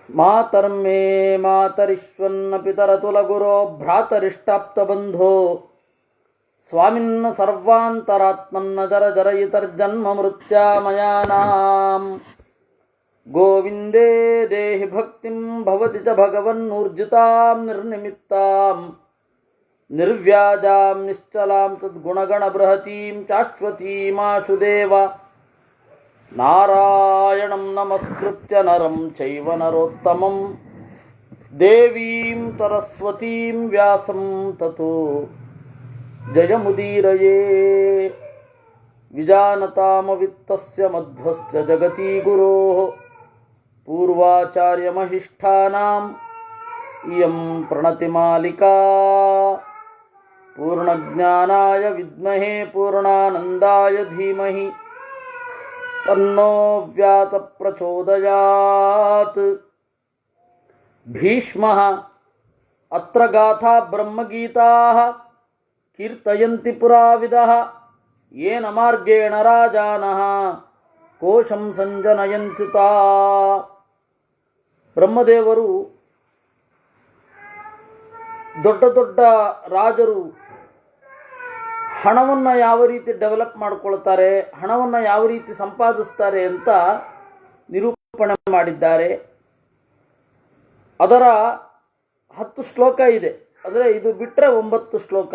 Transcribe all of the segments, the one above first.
ಮಾತರ್ಮೇ ಮಾತರಿಶ್ವನ್ನ ಪಿತರತುಲಗುರೋ ಭ್ರಾತರಿಷ್ಟಾಪ್ತಬಂಧೋ ಸ್ವಾಮಿನ್ನ ಸರ್ವಾಂತರಾತ್ಮನ್ನ ಜರ ಜರಯಿತರ್ಜನ್ಮ ಮೃತ್ಯಾಮಯಾನಾಂ ಗೋವಿಂದೇ ದೇಹಿ ಭಕ್ತಿಂ ಭವತಿ ಚ ಭಗವನ್ನೂರ್ಜಿತಾಂ ನಿರ್ನಿಮಿತ್ತಾಂ ನಿರ್ವ್ಯಾಜಾಂ ನಿಶ್ಚಲಾಂ ತದ್ಗುಣಗಣ ಬೃಹತೀಂ ಶಾಶ್ವತೀಮಾಶುದೇವ ನಾರಾಯಣಂ ನಮಸ್ಕೃತ್ಯ ನರಂ ಚೈವ ನರೋತ್ತಮಂ ದೇವೀಂ ಸರಸ್ವತೀಂ ವ್ಯಾಸಂ ತತೋ ಜಯಮುದೀರಯೇ ವಿಜಾನತಾಮವಿತ್ತಸ್ಯ ಮಧ್ವಸ್ಯ ಜಗತಿ ಗುರೋಃ ಪೂರ್ವಾಚಾರ್ಯಮಹಿಷ್ಠಾನಾಂ ಇಯಂ ಪ್ರಣತಿಮಾಲಿಕಾ ಪೂರ್ಣಜ್ಞಾನಾಯ ವಿದ್ಮಹೇ ಪೂರ್ಣಾನಂದಾಯ ಧೀಮಹಿ ತನ್ನೋ ವ್ಯಾತ ಪ್ರಚೋದಯಾತ್. ಭೀಷ್ಮಃ ಅತ್ರ ಗಾಥಾ ಬ್ರಹ್ಮಗೀತಾಃ ಕೀರ್ತಯಂತಿ ಪುರಾವಿದಃ ಯೇನ ಮಾರ್ಗೇಣ ರಾಜಾನಃ ಕೋಶಂ ಸಂಜನಯಂತ್ಯುತಾ. ಬ್ರಹ್ಮದೇವರು ದೊಡ್ಡ ದೊಡ್ಡ ರಾಜರು ಹಣವನ್ನು ಯಾವ ರೀತಿ ಡೆವಲಪ್ ಮಾಡ್ಕೊಳ್ತಾರೆ, ಹಣವನ್ನು ಯಾವ ರೀತಿ ಸಂಪಾದಿಸ್ತಾರೆ ಅಂತ ನಿರೂಪಣೆ ಮಾಡಿದ್ದಾರೆ. ಅದರ 10 ಶ್ಲೋಕ ಇದೆ. ಅಂದರೆ ಇದು ಬಿಟ್ಟರೆ 9 ಶ್ಲೋಕ.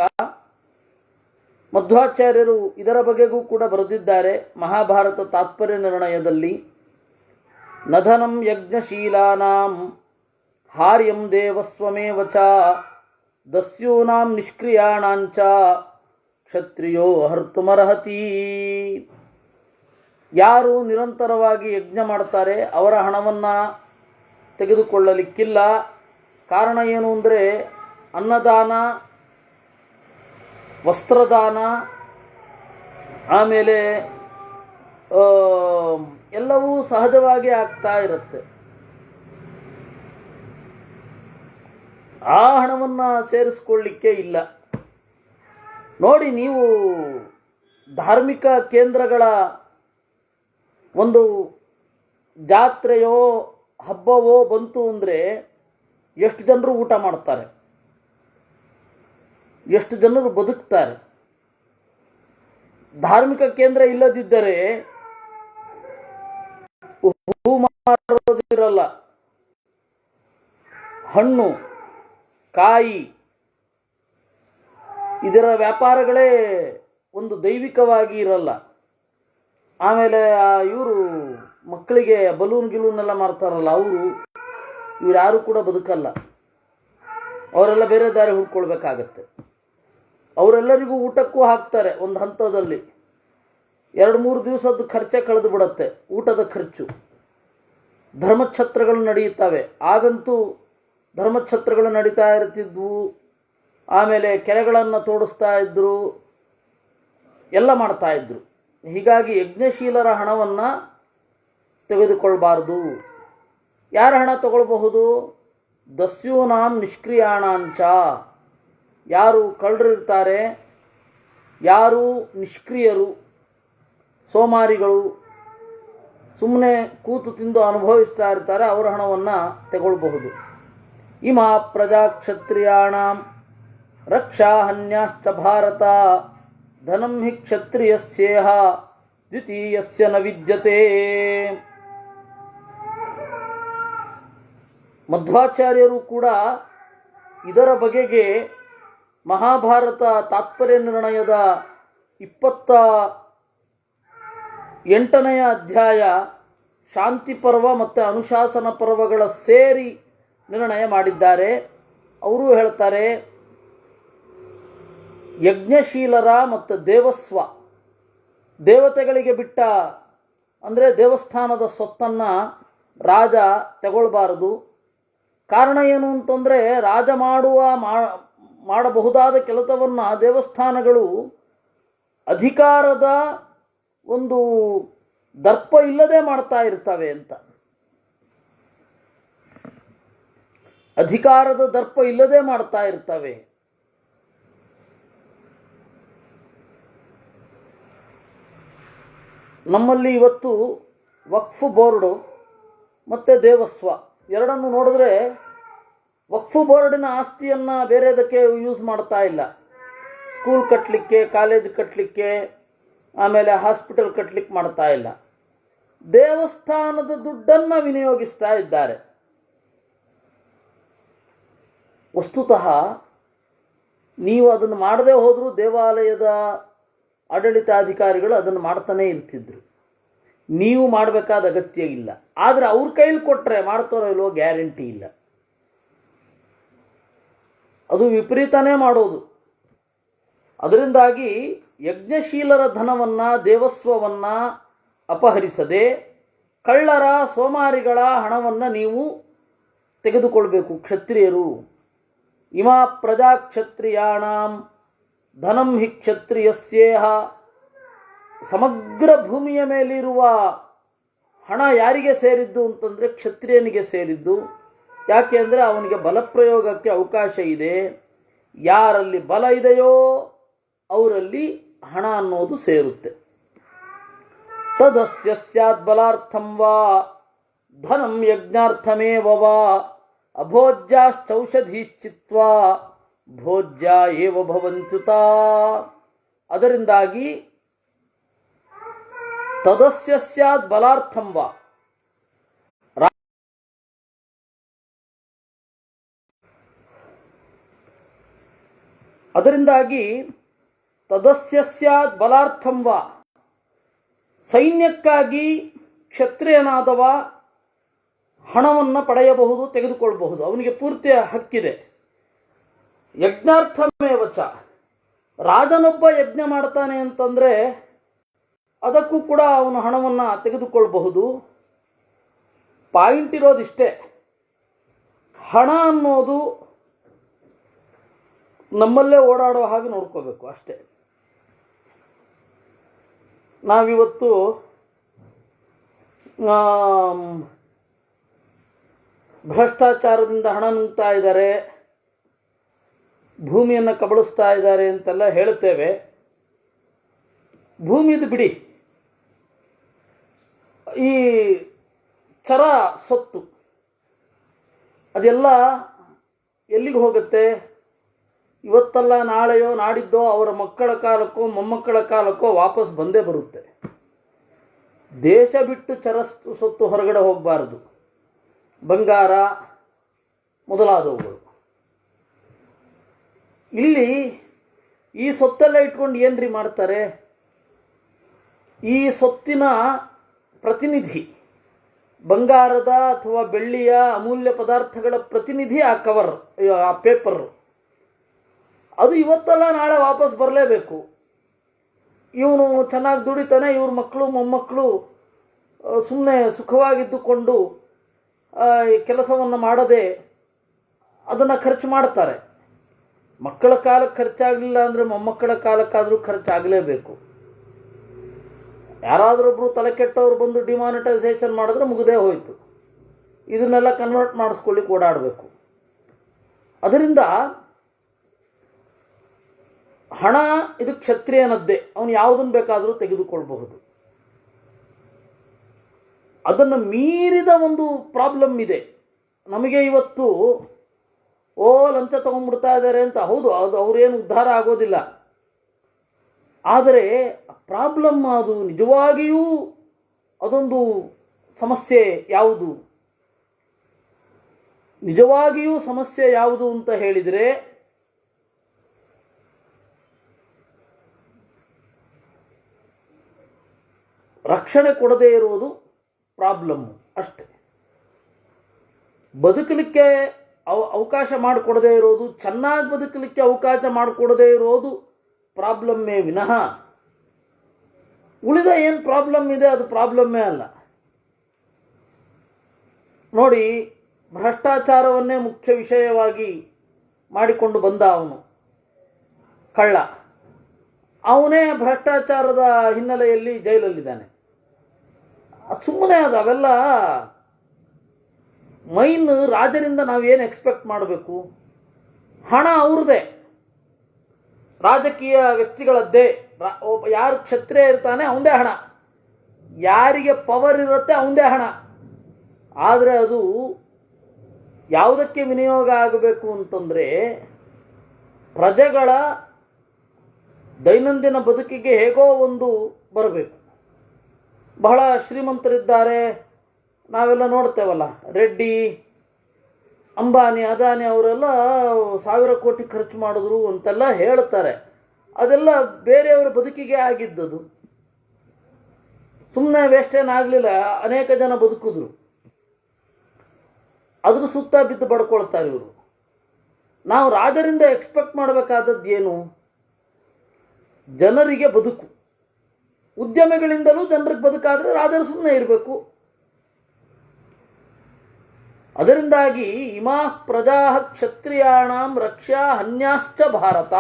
ಮಧ್ವಾಚಾರ್ಯರು ಇದರ ಬಗೆಗೂ ಕೂಡ ಬರೆದಿದ್ದಾರೆ ಮಹಾಭಾರತ ತಾತ್ಪರ್ಯ ನಿರ್ಣಯದಲ್ಲಿ. ನಧನಂ ಯಜ್ಞಶೀಲಾನಾಂ ಹಾರ್ಯಂ ದೇವಸ್ವಮೇವ ಚ ದಸ್ಯೂನಾಂ ನಿಷ್ಕ್ರಿಯಾಣಾಂಚ ಕ್ಷತ್ರಿಯೋ ಹರ್ತುಮರ್ಹತಿ. ಯಾರು ನಿರಂತರವಾಗಿ ಯಜ್ಞ ಮಾಡ್ತಾರೆ ಅವರ ಹಣವನ್ನು ತೆಗೆದುಕೊಳ್ಳಲಿಕ್ಕಿಲ್ಲ. ಕಾರಣ ಏನು ಅಂದರೆ ಅನ್ನದಾನ, ವಸ್ತ್ರದಾನ, ಆಮೇಲೆ ಎಲ್ಲವೂ ಸಹಜವಾಗಿ ಆಗ್ತಾ ಇರುತ್ತೆ. ಆ ಹಣವನ್ನು ಸೇರಿಸ್ಕೊಳ್ಳಿಕ್ಕೆ ಇಲ್ಲ. ನೋಡಿ, ನೀವು ಧಾರ್ಮಿಕ ಕೇಂದ್ರಗಳ ಒಂದು ಜಾತ್ರೆಯೋ ಹಬ್ಬವೋ ಬಂತು ಅಂದರೆ ಎಷ್ಟು ಜನರು ಊಟ ಮಾಡ್ತಾರೆ, ಎಷ್ಟು ಜನರು ಬದುಕ್ತಾರೆ. ಧಾರ್ಮಿಕ ಕೇಂದ್ರ ಇಲ್ಲದಿದ್ದರೆ ಹೂ ಮಾರೋದಿರಲ್ಲ, ಹಣ್ಣು ಕಾಯಿ ಇದರ ವ್ಯಾಪಾರಗಳೇ ಒಂದು ದೈವಿಕವಾಗಿ ಇರಲ್ಲ. ಆಮೇಲೆ ಇವರು ಮಕ್ಕಳಿಗೆ ಬಲೂನ್ ಗಿಲೂನೆಲ್ಲ ಮಾರ್ತಾರಲ್ಲ, ಇವ್ರು ಯಾರು ಕೂಡ ಬದುಕಲ್ಲ. ಅವರೆಲ್ಲ ಬೇರೆ ದಾರಿ ಹುಡ್ಕೊಳ್ಬೇಕಾಗತ್ತೆ. ಅವರೆಲ್ಲರಿಗೂ ಊಟಕ್ಕೂ ಹಾಕ್ತಾರೆ. ಒಂದು ಹಂತದಲ್ಲಿ 2-3 ದಿವಸದ ಖರ್ಚೆ ಕಳೆದು ಬಿಡುತ್ತೆ, ಊಟದ ಖರ್ಚು. ಧರ್ಮಛತ್ರಗಳು ನಡೆಯುತ್ತವೆ. ಆಗಂತೂ ಧರ್ಮಛತ್ರಗಳು ನಡೀತಾ ಇರ್ತಿದ್ವು. ಆಮೇಲೆ ಕೆರೆಗಳನ್ನು ತೋಡಿಸ್ತಾ ಇದ್ದರು, ಎಲ್ಲ ಮಾಡ್ತಾ ಇದ್ರು. ಹೀಗಾಗಿ ಯಜ್ಞಶೀಲರ ಹಣವನ್ನು ತೆಗೆದುಕೊಳ್ಬಾರ್ದು. ಯಾರ ಹಣ ತಗೊಳ್ಬಹುದು? ದಸ್ಯೂನಾಂ ನಿಷ್ಕ್ರಿಯಾಣಾಂಚ. ಯಾರು ಕಳ್ಳರಿರ್ತಾರೆ, ಯಾರು ನಿಷ್ಕ್ರಿಯರು, ಸೋಮಾರಿಗಳು, ಸುಮ್ಮನೆ ಕೂತು ತಿಂದು ಅನುಭವಿಸ್ತಾ ಇರ್ತಾರೆ, ಅವರ ಹಣವನ್ನು ತಗೊಳ್ಬಹುದು. ಇಮಾ ಪ್ರಜಾಕ್ಷತ್ರಿಯಾಣಾಂ ರಕ್ಷಾಹನ್ಯಾಶ್ಚ ಭಾರತ ಧನಂ ಹಿ ಕ್ಷತ್ರಿಯಸ್ಯೇಹ ದ್ವಿತೀಯಸ್ಯ ನ ವಿದ್ಯತೆ. ಮಧ್ವಾಚಾರ್ಯರು ಕೂಡ ಇದರ ಬಗೆಗೆ ಮಹಾಭಾರತ ತಾತ್ಪರ್ಯ ನಿರ್ಣಯದ 28ನೇ ಅಧ್ಯಾಯ ಶಾಂತಿ ಪರ್ವ ಮತ್ತು ಅನುಶಾಸನ ಪರ್ವಗಳ ಸೇರಿ ನಿರ್ಣಯ ಮಾಡಿದ್ದಾರೆ. ಅವರು ಹೇಳ್ತಾರೆ, ಯಜ್ಞಶೀಲರ ಮತ್ತು ದೇವಸ್ವ, ದೇವತೆಗಳಿಗೆ ಬಿಟ್ಟ ಅಂದರೆ ದೇವಸ್ಥಾನದ ಸೊತ್ತನ್ನು ರಾಜ ತಗೊಳ್ಬಾರದು. ಕಾರಣ ಏನು ಅಂತಂದರೆ, ರಾಜ ಮಾಡಬಹುದಾದ ಕೆಲಸವನ್ನು ದೇವಸ್ಥಾನಗಳು ಅಧಿಕಾರದ ಒಂದು ದರ್ಪ ಇಲ್ಲದೆ ಮಾಡ್ತಾ ಇರ್ತವೆ ಅಂತ. ಅಧಿಕಾರದ ದರ್ಪ ಇಲ್ಲದೆ ಮಾಡ್ತಾ ಇರ್ತವೆ. ನಮ್ಮಲ್ಲಿ ಇವತ್ತು ವಕ್ಫ್ ಬೋರ್ಡು ಮತ್ತು ದೇವಸ್ವ ಎರಡನ್ನು ನೋಡಿದ್ರೆ ವಕ್ಫ್ ಬೋರ್ಡಿನ ಆಸ್ತಿಯನ್ನು ಬೇರೆದಕ್ಕೆ ಯೂಸ್ ಮಾಡ್ತಾ ಇಲ್ಲ. ಸ್ಕೂಲ್ ಕಟ್ಟಲಿಕ್ಕೆ, ಕಾಲೇಜ್ ಕಟ್ಟಲಿಕ್ಕೆ, ಆಮೇಲೆ ಹಾಸ್ಪಿಟಲ್ ಕಟ್ಟಲಿಕ್ಕೆ ಮಾಡ್ತಾ ಇಲ್ಲ. ದೇವಸ್ಥಾನದ ದುಡ್ಡನ್ನು ವಿನಿಯೋಗಿಸ್ತಾ ಇದ್ದಾರೆ. ವಸ್ತುತಃ ನೀವು ಅದನ್ನು ಮಾಡದೇ ಹೋದರೂ ದೇವಾಲಯದ ಆಡಳಿತಾಧಿಕಾರಿಗಳು ಅದನ್ನು ಮಾಡ್ತಾನೇ ಇರ್ತಿದ್ರು. ನೀವು ಮಾಡಬೇಕಾದ ಅಗತ್ಯ ಇಲ್ಲ. ಆದರೆ ಅವ್ರ ಕೈಲಿ ಕೊಟ್ಟರೆ ಮಾಡ್ತಾರೋ ಇಲ್ವೋ ಗ್ಯಾರಂಟಿ ಇಲ್ಲ. ಅದು ವಿಪರೀತನೇ ಮಾಡೋದು. ಅದರಿಂದಾಗಿ ಯಜ್ಞಶೀಲರ ಧನವನ್ನು, ದೇವಸ್ವವನ್ನು ಅಪಹರಿಸದೆ ಕಳ್ಳರ, ಸೋಮಾರಿಗಳ ಹಣವನ್ನು ನೀವು ತೆಗೆದುಕೊಳ್ಬೇಕು ಕ್ಷತ್ರಿಯರು. ಇಮಾ ಪ್ರಜಾ ಕ್ಷತ್ರಿಯಾಣಾಂ ಧನಂ ಹಿ ಕ್ಷತ್ರಿಯಸ್ಯೇಹ. ಸಮಗ್ರ ಭೂಮಿಯ ಮೇಲಿರುವ ಹಣ ಯಾರಿಗೆ ಸೇರಿದ್ದು ಅಂತಂದರೆ ಕ್ಷತ್ರಿಯನಿಗೆ ಸೇರಿದ್ದು. ಯಾಕೆ ಅಂದರೆ ಅವನಿಗೆ ಬಲಪ್ರಯೋಗಕ್ಕೆ ಅವಕಾಶ ಇದೆ. ಯಾರಲ್ಲಿ ಬಲ ಇದೆಯೋ ಅವರಲ್ಲಿ ಹಣ ಅನ್ನೋದು ಸೇರುತ್ತೆ. ತದಸ್ಯ ಸ್ಯಾತ್ ಬಲಾರ್ಥಂ ವಾ ಧನಂ ಯಜ್ಞಾರ್ಥಮೇವ ವಾ ಅಭೋಜ್ಯಾಶ್ಚೌಷಧೀಶ್ಚಿತ್ವಾ ಭೋಜ್ಯ ಏವ ಭವಂತ್ಯುತ. ಅದರಿಂದಾಗಿ ತದಸ್ಯ ಸ್ಯಾತ್ ಬಲಾರ್ಥಂ ವಾ, ಅದರಿಂದಾಗಿ ತದಸ್ಯ ಸ್ಯಾತ್ ಬಲಾರ್ಥಂ ವಾ, ಸೈನ್ಯಕ್ಕಾಗಿ ಕ್ಷತ್ರಿಯನಾದವ ಹಣವನ್ನು ಪಡೆಯಬಹುದು, ತೆಗೆದುಕೊಳ್ಳಬಹುದು. ಅವನಿಗೆ ಪೂರ್ತಿ ಹಕ್ಕಿದೆ. ಯಜ್ಞಾರ್ಥಮೇವಚ, ರಾಜನೊಬ್ಬ ಯಜ್ಞ ಮಾಡ್ತಾನೆ ಅಂತಂದರೆ ಅದಕ್ಕೂ ಕೂಡ ಅವನು ಹಣವನ್ನು ತೆಗೆದುಕೊಳ್ಳಬಹುದು. ಪಾಯಿಂಟ್ ಇರೋದಿಷ್ಟೇ, ಹಣ ಅನ್ನೋದು ನಮ್ಮಲ್ಲೇ ಓಡಾಡೋ ಹಾಗೆ ನೋಡ್ಕೋಬೇಕು ಅಷ್ಟೇ. ನಾವಿವತ್ತು ಭ್ರಷ್ಟಾಚಾರದಿಂದ ಹಣ ನುಂಗ್ತಾ ಇದ್ದಾರೆ, ಭೂಮಿಯನ್ನು ಕಬಳಿಸ್ತಾ ಇದ್ದಾರೆ ಅಂತೆಲ್ಲ ಹೇಳ್ತೇವೆ. ಭೂಮಿದು ಬಿಡಿ, ಈ ಚರ ಸೊತ್ತು ಅದೆಲ್ಲ ಎಲ್ಲಿಗೆ ಹೋಗುತ್ತೆ? ಇವತ್ತಲ್ಲ ನಾಳೆಯೋ ನಾಡಿದ್ದೋ ಅವರ ಮಕ್ಕಳ ಕಾಲಕ್ಕೋ ಮೊಮ್ಮಕ್ಕಳ ಕಾಲಕ್ಕೋ ವಾಪಸ್ ಬಂದೇ ಬರುತ್ತೆ. ದೇಶ ಬಿಟ್ಟು ಚರ ಸೊತ್ತು ಹೊರಗಡೆ ಹೋಗಬಾರದು. ಬಂಗಾರ ಮೊದಲಾದವುಗಳು. ಇಲ್ಲಿ ಈ ಸೊತ್ತೆಲ್ಲ ಇಟ್ಕೊಂಡು ಏನ್ರಿ ಮಾಡ್ತಾರೆ? ಈ ಸೊತ್ತಿನ ಪ್ರತಿನಿಧಿ, ಬಂಗಾರದ ಅಥವಾ ಬೆಳ್ಳಿಯ ಅಮೂಲ್ಯ ಪದಾರ್ಥಗಳ ಪ್ರತಿನಿಧಿ ಆ ಕವರ್, ಆ ಪೇಪರ್. ಅದು ಇವತ್ತಲ್ಲ ನಾಳೆ ವಾಪಸ್ ಬರಲೇಬೇಕು. ಇವನು ಚೆನ್ನಾಗಿ ದುಡಿತಾನೆ, ಇವ್ರ ಮಕ್ಕಳು ಮೊಮ್ಮಕ್ಕಳು ಸುಮ್ಮನೆ ಸುಖವಾಗಿದ್ದುಕೊಂಡು ಕೆಲಸವನ್ನು ಮಾಡದೆ ಅದನ್ನು ಖರ್ಚು ಮಾಡ್ತಾರೆ. ಮಕ್ಕಳ ಕಾಲಕ್ಕೆ ಖರ್ಚಾಗಲಿಲ್ಲ ಅಂದರೆ ಮೊಮ್ಮಕ್ಕಳ ಕಾಲಕ್ಕಾದರೂ ಖರ್ಚಾಗಲೇಬೇಕು. ಯಾರಾದರೊಬ್ಬರು ತಲೆ ಕೆಟ್ಟವರು ಬಂದು ಡಿಮಾನಿಟೈಸೇಷನ್ ಮಾಡಿದ್ರೆ ಮುಗಿದೇ ಹೋಯಿತು. ಇದನ್ನೆಲ್ಲ ಕನ್ವರ್ಟ್ ಮಾಡಿಸ್ಕೊಳ್ಳಿಕ್ಕೆ ಓಡಾಡಬೇಕು. ಅದರಿಂದ ಹಣ ಇದು ಕ್ಷತ್ರಿಯನದ್ದೇ, ಅವನು ಯಾವುದನ್ನು ಬೇಕಾದರೂ ತೆಗೆದುಕೊಳ್ಬಹುದು. ಅದನ್ನು ಮೀರಿದ ಒಂದು ಪ್ರಾಬ್ಲಮ್ ಇದೆ ನಮಗೆ ಇವತ್ತು. ಲಂಚ ತಗೊಂಡ್ಬಿಡ್ತಾ ಇದ್ದಾರೆ ಅಂತ, ಹೌದು, ಅದು ಅವರೇನು ಉದ್ಧಾರ ಆಗೋದಿಲ್ಲ. ಆದರೆ ಪ್ರಾಬ್ಲಮ್ ಅದು ನಿಜವಾಗಿಯೂ ಅದೊಂದು ಸಮಸ್ಯೆ ಯಾವುದು? ನಿಜವಾಗಿಯೂ ಸಮಸ್ಯೆ ಯಾವುದು ಅಂತ ಹೇಳಿದರೆ ರಕ್ಷಣೆ ಕೊಡದೇ ಇರುವುದು ಪ್ರಾಬ್ಲಮ್ಮು ಅಷ್ಟೆ. ಬದುಕಲಿಕ್ಕೆ ಅವಕಾಶ ಮಾಡಿಕೊಡದೇ ಇರೋದು, ಚೆನ್ನಾಗಿ ಬದುಕಲಿಕ್ಕೆ ಅವಕಾಶ ಮಾಡಿಕೊಡದೇ ಇರೋದು ಪ್ರಾಬ್ಲಮ್ಮೇ ವಿನಃ ಉಳಿದ ಏನು ಪ್ರಾಬ್ಲಮ್ ಇದೆ ಅದು ಪ್ರಾಬ್ಲಮ್ಮೇ ಅಲ್ಲ. ನೋಡಿ, ಭ್ರಷ್ಟಾಚಾರವನ್ನೇ ಮುಖ್ಯ ವಿಷಯವಾಗಿ ಮಾಡಿಕೊಂಡು ಬಂದ ಅವನು ಕಳ್ಳ. ಅವನೇ ಭ್ರಷ್ಟಾಚಾರದ ಹಿನ್ನೆಲೆಯಲ್ಲಿ ಜೈಲಲ್ಲಿದ್ದಾನೆ. ಅದು ಸುಮ್ಮನೆ ಅದು. ಅವೆಲ್ಲ ಮೈನ್ ರಾಜರಿಂದ ನಾವೇನು ಎಕ್ಸ್ಪೆಕ್ಟ್ ಮಾಡಬೇಕು? ಹಣ ಅವ್ರದ್ದೇ, ರಾಜಕೀಯ ವ್ಯಕ್ತಿಗಳದ್ದೇ. ಯಾರು ಕ್ಷತ್ರಿಯ ಇರ್ತಾನೆ ಅವಂದೇ ಹಣ, ಯಾರಿಗೆ ಪವರ್ ಇರುತ್ತೆ ಅವಂದೇ ಹಣ. ಆದರೆ ಅದು ಯಾವುದಕ್ಕೆ ವಿನಿಯೋಗ ಆಗಬೇಕು ಅಂತಂದರೆ ಪ್ರಜೆಗಳ ದೈನಂದಿನ ಬದುಕಿಗೆ ಹೇಗೋ ಒಂದು ಬರಬೇಕು. ಬಹಳ ಶ್ರೀಮಂತರಿದ್ದಾರೆ, ನಾವೆಲ್ಲ ನೋಡ್ತೇವಲ್ಲ, ರೆಡ್ಡಿ, ಅಂಬಾನಿ, ಅದಾನಿ ಅವರೆಲ್ಲ 1000 ಕೋಟಿ ಖರ್ಚು ಮಾಡಿದ್ರು ಅಂತೆಲ್ಲ ಹೇಳ್ತಾರೆ. ಅದೆಲ್ಲ ಬೇರೆಯವರ ಬದುಕಿಗೆ ಆಗಿದ್ದದು, ಸುಮ್ಮನೆ ವೇಸ್ಟ್ ಏನಾಗಲಿಲ್ಲ. ಅನೇಕ ಜನ ಬದುಕಿದ್ರು, ಅದ್ರ ಸುತ್ತ ಬಿದ್ದು ಬಡ್ಕೊಳ್ತಾರೆ ಇವರು. ನಾವು ರಾಜರಿಂದ ಎಕ್ಸ್ಪೆಕ್ಟ್ ಮಾಡಬೇಕಾದದ್ದು ಏನು? ಜನರಿಗೆ ಬದುಕು. ಉದ್ಯಮಿಗಳಿಂದಲೂ ಜನರಿಗೆ ಬದುಕಾದರೆ ರಾಜರು ಸುಮ್ಮನೆ ಇರಬೇಕು. ಅದರಿಂದಾಗಿ ಇಮಾ ಪ್ರಜಾ ಕ್ಷತ್ರಿಯಾಣಾಂ ರಕ್ಷ್ಯಾ ಹನ್ಯಾಶ್ಚ ಭಾರತ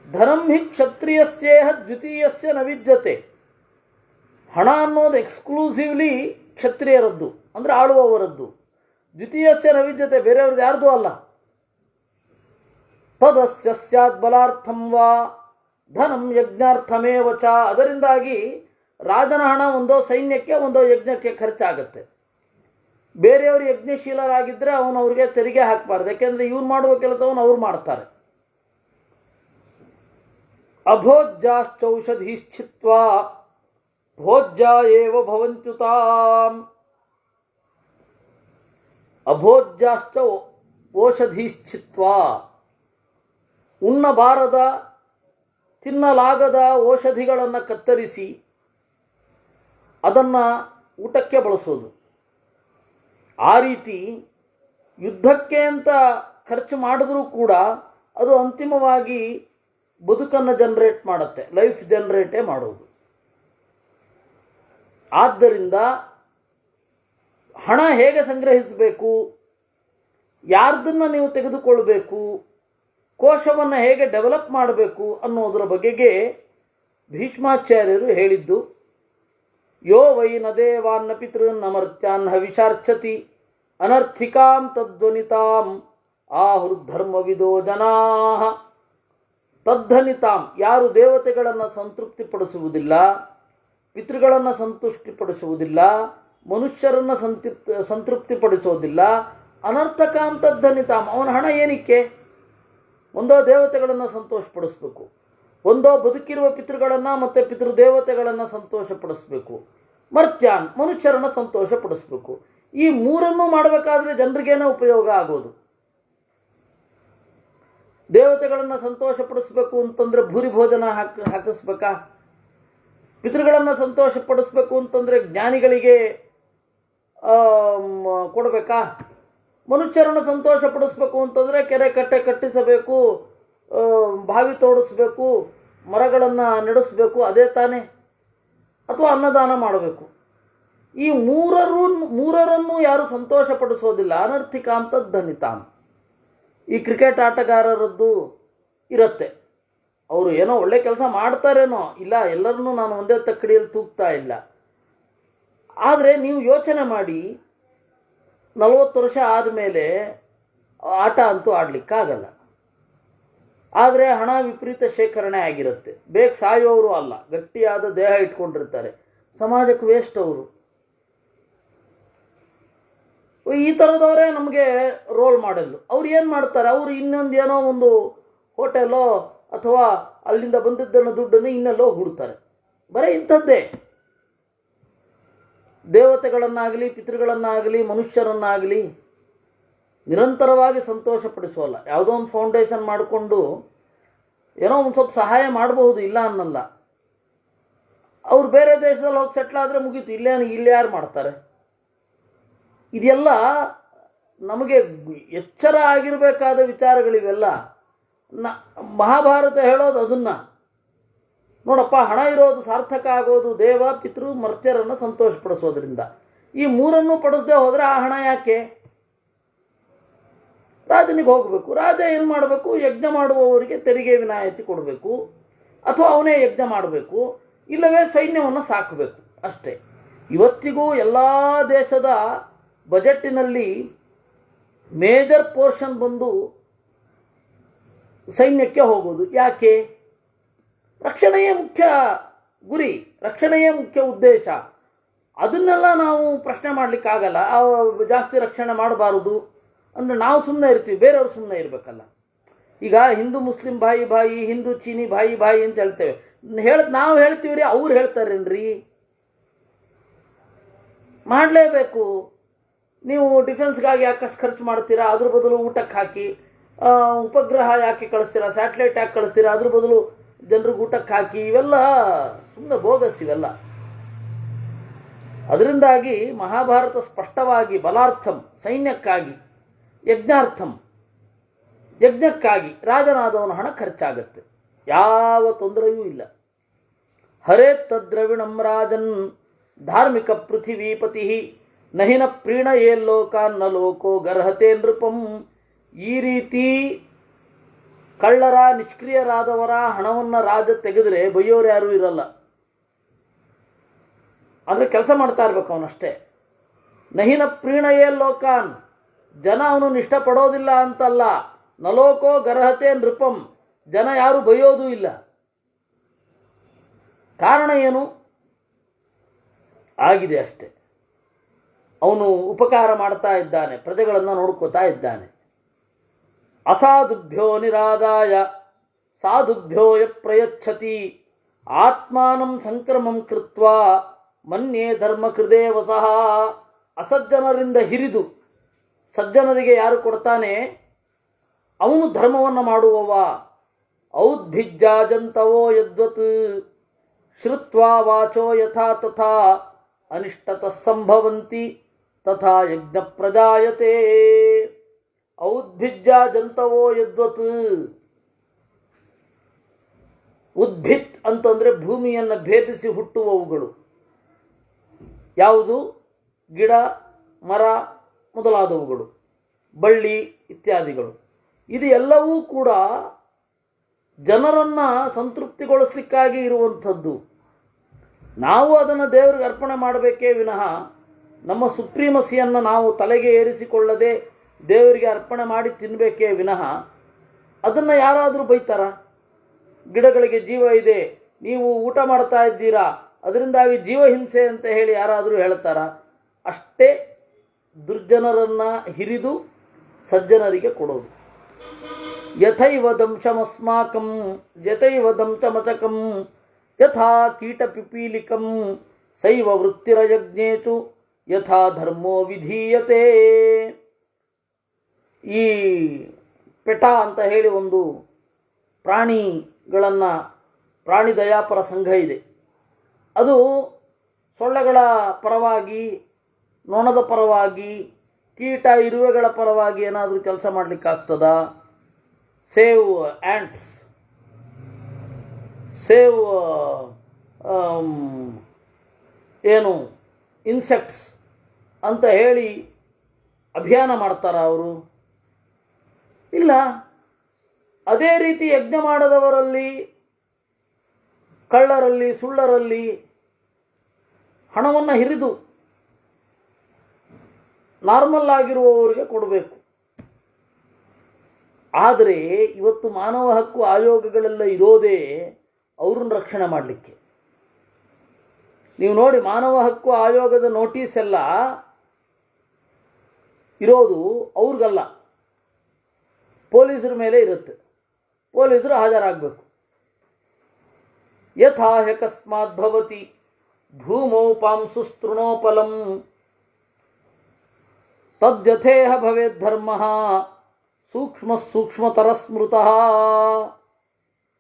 ಧನಂ ಹಿ ಕ್ಷತ್ರಿಯಸ್ಯೇಹ ದ್ವಿತೀಯಸ್ಯ ನ ವಿದ್ಯತೆ. ಹಣ ಅನ್ನೋದು ಎಕ್ಸ್ಕ್ಲೂಸಿವ್ಲಿ ಕ್ಷತ್ರಿಯರದ್ದು, ಅಂದರೆ ಆಳುವವರದ್ದು. ದ್ವಿತೀಯಸ್ಯ ನ ವಿದ್ಯತೆ, ಬೇರೆಯವ್ರದ್ದು ಯಾರ್ದು ಅಲ್ಲ. ತದಸ್ಯ ಸ್ಯಾತ್ ಬಲಾರ್ಥಂ ವಾ ಧನಂ ಯಜ್ಞಾರ್ಥಮೇವ ಚ. ಅದರಿಂದಾಗಿ ರಾಜನ ಹಣ ಒಂದೋ ಸೈನ್ಯಕ್ಕೆ ಒಂದೋ ಯಜ್ಞಕ್ಕೆ ಖರ್ಚಾಗುತ್ತೆ. ಬೇರೆಯವರು ಯಜ್ಞಶೀಲರಾಗಿದ್ದರೆ ಅವನವ್ರಿಗೆ ತೆರಿಗೆ ಹಾಕಬಾರ್ದು, ಯಾಕೆಂದರೆ ಇವ್ರು ಮಾಡುವ ಕೆಲಸವನ್ನು ಅವ್ರು ಮಾಡ್ತಾರೆ. ಅಭೋಜ್ಯಾಶ್ಚೌಷಧೀಶ್ಚಿತ್ವಾ ಭೋಜ್ಯ ಏವ ಭವಂತ್ಯುತಾಂ. ಅಭೋಜ್ಯಾಶ್ಚ ಓಷಧೀಶ್ಚಿತ್ವಾ, ಉಣ್ಣಬಾರದ ತಿನ್ನಲಾಗದ ಔಷಧಿಗಳನ್ನು ಕತ್ತರಿಸಿ ಅದನ್ನು ಊಟಕ್ಕೆ ಬಳಸೋದು. ಆ ರೀತಿ ಯುದ್ಧಕ್ಕೆ ಅಂತ ಖರ್ಚು ಮಾಡಿದ್ರೂ ಕೂಡ ಅದು ಅಂತಿಮವಾಗಿ ಬದುಕನ್ನು ಜನರೇಟ್ ಮಾಡುತ್ತೆ, ಲೈಫ್ ಜನರೇಟೇ ಮಾಡೋದು. ಆದ್ದರಿಂದ ಹಣ ಹೇಗೆ ಸಂಗ್ರಹಿಸಬೇಕು, ಯಾರ್ದನ್ನು ನೀವು ತೆಗೆದುಕೊಳ್ಬೇಕು, ಕೋಶವನ್ನು ಹೇಗೆ ಡೆವಲಪ್ ಮಾಡಬೇಕು ಅನ್ನೋದರ ಬಗೆಗೆ ಭೀಷ್ಮಾಚಾರ್ಯರು ಹೇಳಿದ್ದು. ಯೋ ವೈ ನ ದೇವಾನ್ನ ಪಿತೃನ್ ಅಮರ್ತ್ಯಾನ್ ಹವಿಷಾರ್ಚತಿ ಅನರ್ಥಿಕಾಂ ತದ್ವನಿತಾಂ ಆಹುರ್ಧರ್ಮವಿದೋ ಜನಾ. ತದ್ಧನಿತಾಂ, ಯಾರು ದೇವತೆಗಳನ್ನು ಸಂತೃಪ್ತಿಪಡಿಸುವುದಿಲ್ಲ, ಪಿತೃಗಳನ್ನು ಸಂತುಷ್ಟಿಪಡಿಸುವುದಿಲ್ಲ, ಮನುಷ್ಯರನ್ನು ಸಂತೃಪ್ತಿಪಡಿಸೋದಿಲ್ಲ. ಅನರ್ಥಕಾಂ ತದ್ಧನಿತಾಂ, ಅವನ ಹಣ ಏನಕ್ಕೆ? ಒಂದೋ ದೇವತೆಗಳನ್ನು ಸಂತೋಷಪಡಿಸ್ಬೇಕು, ಒಂದೋ ಬದುಕಿರುವ ಪಿತೃಗಳನ್ನು ಮತ್ತು ಪಿತೃದೇವತೆಗಳನ್ನು ಸಂತೋಷಪಡಿಸ್ಬೇಕು, ಮರ್ತ್ಯಾನ್ ಮನುಷ್ಯರನ್ನು ಸಂತೋಷಪಡಿಸ್ಬೇಕು. ಈ ಮೂರನ್ನೂ ಮಾಡಬೇಕಾದ್ರೆ ಜನರಿಗೇನೋ ಉಪಯೋಗ ಆಗೋದು. ದೇವತೆಗಳನ್ನು ಸಂತೋಷಪಡಿಸ್ಬೇಕು ಅಂತಂದರೆ ಭೂರಿ ಭೋಜನ ಹಾಕಿಸ್ಬೇಕಾ? ಪಿತೃಗಳನ್ನು ಸಂತೋಷಪಡಿಸ್ಬೇಕು ಅಂತಂದರೆ ಜ್ಞಾನಿಗಳಿಗೆ ಕೊಡಬೇಕಾ? ಮನುಷ್ಯರನ್ನು ಸಂತೋಷಪಡಿಸ್ಬೇಕು ಅಂತಂದರೆ ಕೆರೆ ಕಟ್ಟೆ ಕಟ್ಟಿಸಬೇಕು, ಬಾವಿ ತೋಡಿಸ್ಬೇಕು, ಮರಗಳನ್ನು ನೆಡೆಸಬೇಕು, ಅದೇ ತಾನೇ? ಅಥವಾ ಅನ್ನದಾನ ಮಾಡಬೇಕು. ಈ ಮೂರರನ್ನು ಯಾರು ಸಂತೋಷಪಡಿಸೋದಿಲ್ಲ, ಅನರ್ಥಿಕಾಂತದ್ಧನಿತಾಂ. ಈ ಕ್ರಿಕೆಟ್ ಆಟಗಾರರದ್ದು ಇರುತ್ತೆ, ಅವರು ಏನೋ ಒಳ್ಳೆ ಕೆಲಸ ಮಾಡ್ತಾರೇನೋ, ಇಲ್ಲ ಎಲ್ಲರನ್ನೂ ನಾನು ಒಂದೇ ತಕ್ಕಡಿಯಲ್ಲಿ ತೂಗ್ತಾ ಇಲ್ಲ. ಆದರೆ ನೀವು ಯೋಚನೆ ಮಾಡಿ, 40 ವರ್ಷ ಆದಮೇಲೆ ಆಟ ಅಂತೂ ಆಡಲಿಕ್ಕಾಗಲ್ಲ. ಆದರೆ ಹಣ ವಿಪರೀತ ಶೇಖರಣೆ ಆಗಿರುತ್ತೆ. ಬೇಗ ಸಾಯೋರು ಅಲ್ಲ, ಗಟ್ಟಿಯಾದ ದೇಹ ಇಟ್ಕೊಂಡಿರ್ತಾರೆ, ಸಮಾಜಕ್ಕೆ ವೇಸ್ಟ್ ಅವರು. ಈ ಥರದವರೇ ನಮಗೆ ರೋಲ್ ಮಾಡೆಲ್ಲು. ಅವ್ರು ಏನು ಮಾಡ್ತಾರೆ? ಅವರು ಇನ್ನೊಂದು ಏನೋ ಒಂದು ಹೋಟೆಲೋ ಅಥವಾ ಅಲ್ಲಿಂದ ಬಂದಿದ್ದನ್ನು ದುಡ್ಡನ್ನು ಇನ್ನೆಲ್ಲೋ ಹೂಡ್ತಾರೆ. ಬರೀ ಇಂಥದ್ದೇ. ದೇವತೆಗಳನ್ನಾಗಲಿ ಪಿತೃಗಳನ್ನಾಗಲಿ ಮನುಷ್ಯರನ್ನಾಗಲಿ ನಿರಂತರವಾಗಿ ಸಂತೋಷಪಡಿಸೋಲ್ಲ. ಯಾವುದೋ ಒಂದು ಫೌಂಡೇಶನ್ ಮಾಡಿಕೊಂಡು ಏನೋ ಒಂದು ಸ್ವಲ್ಪ ಸಹಾಯ ಮಾಡಬಹುದು, ಇಲ್ಲ ಅನ್ನಲ್ಲ. ಅವ್ರು ಬೇರೆ ದೇಶದಲ್ಲಿ ಹೋಗಿ ಸೆಟ್ಲಾದರೆ ಮುಗೀತು, ಇಲ್ಲಿ ಯಾರು ಮಾಡ್ತಾರೆ? ಇದೆಲ್ಲ ನಮಗೆ ಎಚ್ಚರ ಆಗಿರಬೇಕಾದ ವಿಚಾರಗಳಿವೆಲ್ಲ. ಮಹಾಭಾರತ ಹೇಳೋದು ಅದನ್ನು ನೋಡಪ್ಪ. ಹಣ ಇರೋದು ಸಾರ್ಥಕ ಆಗೋದು ದೇವ ಪಿತೃ ಮರ್ತ್ಯರನ್ನು ಸಂತೋಷಪಡಿಸೋದ್ರಿಂದ. ಈ ಮೂರನ್ನು ಪಡಿಸದೆ ಹೋದರೆ ಆ ಹಣ ಯಾಕೆ? ರಾಜನಿಗೆ ಹೋಗಬೇಕು. ರಾಜ ಏನು ಮಾಡಬೇಕು? ಯಜ್ಞ ಮಾಡುವವರಿಗೆ ತೆರಿಗೆ ವಿನಾಯಿತಿ ಕೊಡಬೇಕು, ಅಥವಾ ಅವನೇ ಯಜ್ಞ ಮಾಡಬೇಕು, ಇಲ್ಲವೇ ಸೈನ್ಯವನ್ನು ಸಾಕಬೇಕು, ಅಷ್ಟೇ. ಇವತ್ತಿಗೂ ಎಲ್ಲ ದೇಶದ ಬಜೆಟ್ಟಿನಲ್ಲಿ ಮೇಜರ್ ಪೋರ್ಷನ್ ಬಂದು ಸೈನ್ಯಕ್ಕೆ ಹೋಗೋದು. ಯಾಕೆ? ರಕ್ಷಣೆಯೇ ಮುಖ್ಯ ಗುರಿ, ರಕ್ಷಣೆಯೇ ಮುಖ್ಯ ಉದ್ದೇಶ. ಅದನ್ನೆಲ್ಲ ನಾವು ಪ್ರಶ್ನೆ ಮಾಡಲಿಕ್ಕಾಗಲ್ಲ. ಜಾಸ್ತಿ ರಕ್ಷಣೆ ಮಾಡಬಾರದು ಅಂದರೆ ನಾವು ಸುಮ್ಮನೆ ಇರ್ತೀವಿ, ಬೇರೆಯವ್ರು ಸುಮ್ಮನೆ ಇರಬೇಕಲ್ಲ. ಈಗ ಹಿಂದೂ ಮುಸ್ಲಿಂ ಭಾಯಿ ಭಾಯಿ, ಹಿಂದೂ ಚೀನಿ ಭಾಯಿ ಭಾಯಿ ಅಂತ ಹೇಳ್ತೇವೆ. ನಾವು ಹೇಳ್ತೀವಿ ರೀ, ಅವ್ರು ಹೇಳ್ತಾರೇನ್ರಿ? ಮಾಡಲೇಬೇಕು. ನೀವು ಡಿಫೆನ್ಸ್ಗಾಗಿ ಯಾಕಷ್ಟು ಖರ್ಚು ಮಾಡ್ತೀರಾ, ಅದ್ರ ಬದಲು ಊಟಕ್ಕೆ ಹಾಕಿ. ಉಪಗ್ರಹ ಯಾಕೆ ಕಳಿಸ್ತೀರಾ, ಸ್ಯಾಟಲೈಟ್ ಯಾಕೆ ಕಳಿಸ್ತೀರಾ, ಅದ್ರ ಬದಲು ಜನರಿಗೆ ಊಟಕ್ಕೆ ಹಾಕಿ. ಇವೆಲ್ಲ ಸುಮ್ಮನೆ ಬೋಗಸ್ ಇವೆಲ್ಲ. ಅದರಿಂದಾಗಿ ಮಹಾಭಾರತ ಸ್ಪಷ್ಟವಾಗಿ ಬಲಾರ್ಥಂ ಸೈನ್ಯಕ್ಕಾಗಿ, ಯಜ್ಞಕ್ಕಾಗಿ ರಾಜನಾದವನ ಹಣ ಖರ್ಚಾಗತ್ತೆ, ಯಾವ ತೊಂದರೆಯೂ ಇಲ್ಲ. ಹರೇ ತದ್ರವಿಣಂ ರಾಜನ್ ಧಾರ್ಮಿಕ ಪೃಥಿವೀಪತಿ ನಹಿನ ಪ್ರೀಣಯೇ ಲೋಕಾನ್ನ ಲೋಕೋ ಗರ್ಹತೆ ನೃಪಂ. ಈ ರೀತಿ ಕಳ್ಳರ ನಿಷ್ಕ್ರಿಯರಾದವರ ಹಣವನ್ನು ರಾಜ ತೆಗೆದರೆ ಬೈಯೋರು ಯಾರೂ ಇರಲ್ಲ. ಅಂದರೆ ಕೆಲಸ ಮಾಡ್ತಾ ಇರ್ಬೇಕು ಅವನಷ್ಟೇ. ನಹಿನ ಪ್ರೀಣಯೇ ಲೋಕಾನ್, ಜನ ಅವನನ್ನು ಇಷ್ಟಪಡೋದಿಲ್ಲ ಅಂತಲ್ಲ. ನಲೋಕೋ ಗರ್ಹತೆ ನೃಪಂ, ಜನ ಯಾರು ಬೈಯೋದೂ ಇಲ್ಲ. ಕಾರಣ ಏನು? ಆಗಿದೆ ಅಷ್ಟೆ. ಅವನು ಉಪಕಾರ ಮಾಡ್ತಾ ಇದ್ದಾನೆ, ಪ್ರಜೆಗಳನ್ನು ನೋಡ್ಕೋತಾ ಇದ್ದಾನೆ. ಅಸಾಧುಭ್ಯೋ ನಿರಾದಾಯ ಸಾಧುಭ್ಯೋ ಯ ಪ್ರಯಚ್ಛತಿ ಆತ್ಮಾನಂ ಸಂಕ್ರಮಂ ಕೃತ್ವಾ ಮನ್ಯೇ ಧರ್ಮ ಕೃದೇ ವಸಃ. ಅಸಜ್ಜನರಿಂದ ಹಿರಿದು ಸಜ್ಜನರಿಗೆ ಯಾರು ಕೊಡ್ತಾನೆ ಅವನು ಧರ್ಮವನ್ನು ಮಾಡುವವ. ಔದ್ಭಿಜ್ಜಾಜಂತವೋ ಯದ್ವತ್ ಶ್ರುತ್ವಾ ವಾಚೋ ಯಥಾ ತಥಾ ಅನಿಷ್ಟತಃ ಸಂಭವಂತಿ ತಥಾ ಯಜ್ಞ ಪ್ರಜಾಯತೆ. ಔದ್ಭಿಜ್ಜಾಜಂತವೋ ಯದ್ವತ್. ಉದ್ಭಿತ್ ಅಂತಂದರೆ ಭೂಮಿಯನ್ನು ಭೇದಿಸಿ ಹುಟ್ಟುವವುಗಳು. ಯಾವುದು? ಗಿಡ, ಮರ ಮೊದಲಾದವುಗಳು, ಬಳ್ಳಿ ಇತ್ಯಾದಿಗಳು. ಇದು ಎಲ್ಲವೂ ಕೂಡ ಜನರನ್ನು ಸಂತೃಪ್ತಿಗೊಳಿಸಲಿಕ್ಕಾಗಿ ಇರುವಂಥದ್ದು. ನಾವು ಅದನ್ನು ದೇವರಿಗೆ ಅರ್ಪಣೆ ಮಾಡಬೇಕೇ ವಿನಃ ನಮ್ಮ ಸುಪ್ರೀಮಸಿಯನ್ನು ನಾವು ತಲೆಗೆ ಏರಿಸಿಕೊಳ್ಳದೆ ದೇವರಿಗೆ ಅರ್ಪಣೆ ಮಾಡಿ ತಿನ್ನಬೇಕೇ ವಿನಃ ಅದನ್ನು ಯಾರಾದರೂ ಬೈತಾರ? ಗಿಡಗಳಿಗೆ ಜೀವ ಇದೆ, ನೀವು ಊಟ ಮಾಡ್ತಾ ಇದ್ದೀರಾ, ಅದರಿಂದಾಗಿ ಜೀವಹಿಂಸೆ ಅಂತ ಹೇಳಿ ಯಾರಾದರೂ ಹೇಳ್ತಾರ? ಅಷ್ಟೇ ದುರ್ಜನರನ್ನು ಹಿರಿದು ಸಜ್ಜನರಿಗೆ ಕೊಡೋದು. ಯಥೈವ ದಂಶಮಸ್ಮಾಕಂ ಯಥೈವ ದಂಶಮಚಕಂ ಯಥಾ ಕೀಟ ಪಿಪೀಲಿಕಂ ಸೈವ ವೃತ್ತಿರಯಜ್ಞೇತು ಯಥಾ ಧರ್ಮೋ ವಿಧೀಯತೆ. ಈ ಪೆಟ ಅಂತ ಹೇಳಿ ಒಂದು ಪ್ರಾಣಿ ದಯಾಪರ ಸಂಘ ಇದೆ. ಅದು ಸೊಳ್ಳೆಗಳ ಪರವಾಗಿ, ನೊಣದ ಪರವಾಗಿ, ಕೀಟ ಇರುವೆಗಳ ಪರವಾಗಿ ಏನಾದರೂ ಕೆಲಸ ಮಾಡಲಿಕ್ಕಾಗ್ತದ? ಸೇವ್ ಆ್ಯಂಟ್ಸ್, ಸೇವ್ ಏನು ಇನ್ಸೆಕ್ಟ್ಸ್ ಅಂತ ಹೇಳಿ ಅಭಿಯಾನ ಮಾಡ್ತಾರ ಅವರು? ಇಲ್ಲ. ಅದೇ ರೀತಿ ಯಜ್ಞ ಮಾಡದವರಲ್ಲಿ, ಕಳ್ಳರಲ್ಲಿ, ಸುಳ್ಳರಲ್ಲಿ ಹಣವನ್ನು ಹಿರಿದು ನಾರ್ಮಲ್ ಆಗಿರುವವರಿಗೆ ಕೊಡಬೇಕು. ಆದರೆ ಇವತ್ತು ಮಾನವ ಹಕ್ಕು ಆಯೋಗಗಳೆಲ್ಲ ಇರೋದೇ ಅವ್ರನ್ನ ರಕ್ಷಣೆ ಮಾಡಲಿಕ್ಕೆ. ನೀವು ನೋಡಿ, ಮಾನವ ಹಕ್ಕು ಆಯೋಗದ ನೋಟಿಸ್ ಎಲ್ಲ ಇರೋದು ಅವ್ರಿಗಲ್ಲ, ಪೊಲೀಸರ ಮೇಲೆ ಇರುತ್ತೆ. ಪೊಲೀಸರು ಹಾಜರಾಗಬೇಕು. ಯಥಾ ಹ್ಯಕಸ್ಮಾತ್ ಭವತಿ ಭೂಮೌ ಪಾಂಸು ಸ್ತೃಣೋಪಲಂ ತದ್ಯಥೇಹ ಭವೇದ್ ಧರ್ಮಃ ಸೂಕ್ಷ್ಮತರ ಸ್ಮೃತಃ.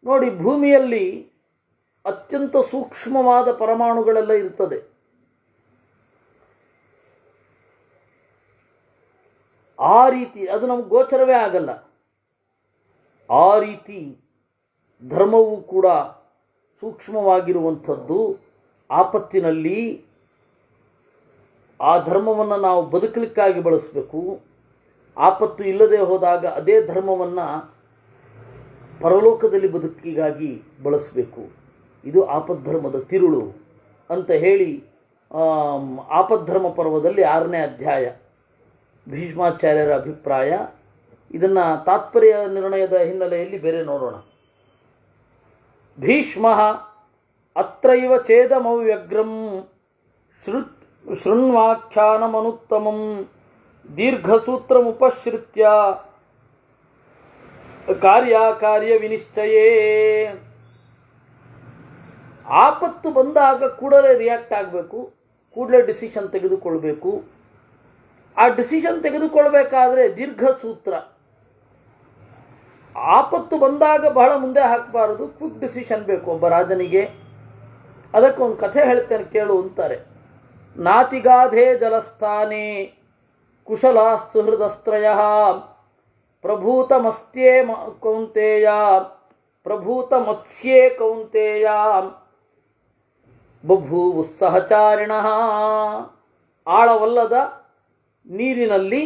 ನೋಡಿ, ಭೂಮಿಯಲ್ಲಿ ಅತ್ಯಂತ ಸೂಕ್ಷ್ಮವಾದ ಪರಮಾಣುಗಳೆಲ್ಲ ಇರ್ತದೆ. ಆ ರೀತಿ ಅದು ನಮ್ಗೆ ಗೋಚರವೇ ಆಗಲ್ಲ. ಆ ರೀತಿ ಧರ್ಮವೂ ಕೂಡ ಸೂಕ್ಷ್ಮವಾಗಿರುವಂಥದ್ದು. ಆಪತ್ತಿನಲ್ಲಿ ಆ ಧರ್ಮವನ್ನು ನಾವು ಬದುಕಲಿಕ್ಕಾಗಿ ಬಳಸಬೇಕು. ಆಪತ್ತು ಇಲ್ಲದೆ ಹೋದಾಗ ಅದೇ ಧರ್ಮವನ್ನು ಪರಲೋಕದಲ್ಲಿ ಬದುಕಿಗಾಗಿ ಬಳಸಬೇಕು. ಇದು ಆಪದ್ಧರ್ಮದ ತಿರುಳು ಅಂತ ಹೇಳಿ ಆಪದ್ಧರ್ಮ ಪರ್ವದಲ್ಲಿ 6ನೇ ಅಧ್ಯಾಯ ಭೀಷ್ಮಾಚಾರ್ಯರ ಅಭಿಪ್ರಾಯ. ಇದನ್ನು ತಾತ್ಪರ್ಯ ನಿರ್ಣಯದ ಹಿನ್ನೆಲೆಯಲ್ಲಿ ಬೇರೆ ನೋಡೋಣ. ಭೀಷ್ಮ ಅತ್ರೈವ ಛೇದಮವ್ಯಗ್ರಂ ಶೃಣ್ವಾಖ್ಯಾನಮನುತ್ತಮಂ ದೀರ್ಘಸೂತ್ರಮುಪಶ್ರಿತ್ಯ ಕಾರ್ಯ ವಿನಿಶ್ಚಯೇ. ಆಪತ್ತು ಬಂದಾಗ ಕೂಡಲೇ ರಿಯಾಕ್ಟ್ ಆಗಬೇಕು, ಕೂಡಲೇ ಡಿಸಿಷನ್ ತೆಗೆದುಕೊಳ್ಬೇಕು. ಆ ಡಿಸಿಷನ್ ತೆಗೆದುಕೊಳ್ಬೇಕಾದ್ರೆ ದೀರ್ಘಸೂತ್ರ. ಆಪತ್ತು ಬಂದಾಗ ಬಹಳ ಮುಂದೆ ಹಾಕಬಾರದು, ಕ್ವಿಕ್ ಡಿಸಿಷನ್ ಬೇಕು ಒಬ್ಬ ರಾಜನಿಗೆ. ಅದಕ್ಕೆ ಒಂದು ಕಥೆ ಹೇಳ್ತೇನೆ ಕೇಳು ಅಂತಾರೆ. ನಾತಿಗಾಧೆ ಜಲಸ್ಥಾನೇ ಕುಶಲ ಸುಹೃದಸ್ತ್ರಯ ಪ್ರಭೂತಮಸ್ತ್ಯೇ ಕೌಂತೆಯ ಪ್ರಭೂತಮತ್ಸ್ಯೇ ಕೌಂತೆಯ ಬಭೂವು ಸಹಚಾರಿಣಃ. ಆಳವಲ್ಲದ ನೀರಿನಲ್ಲಿ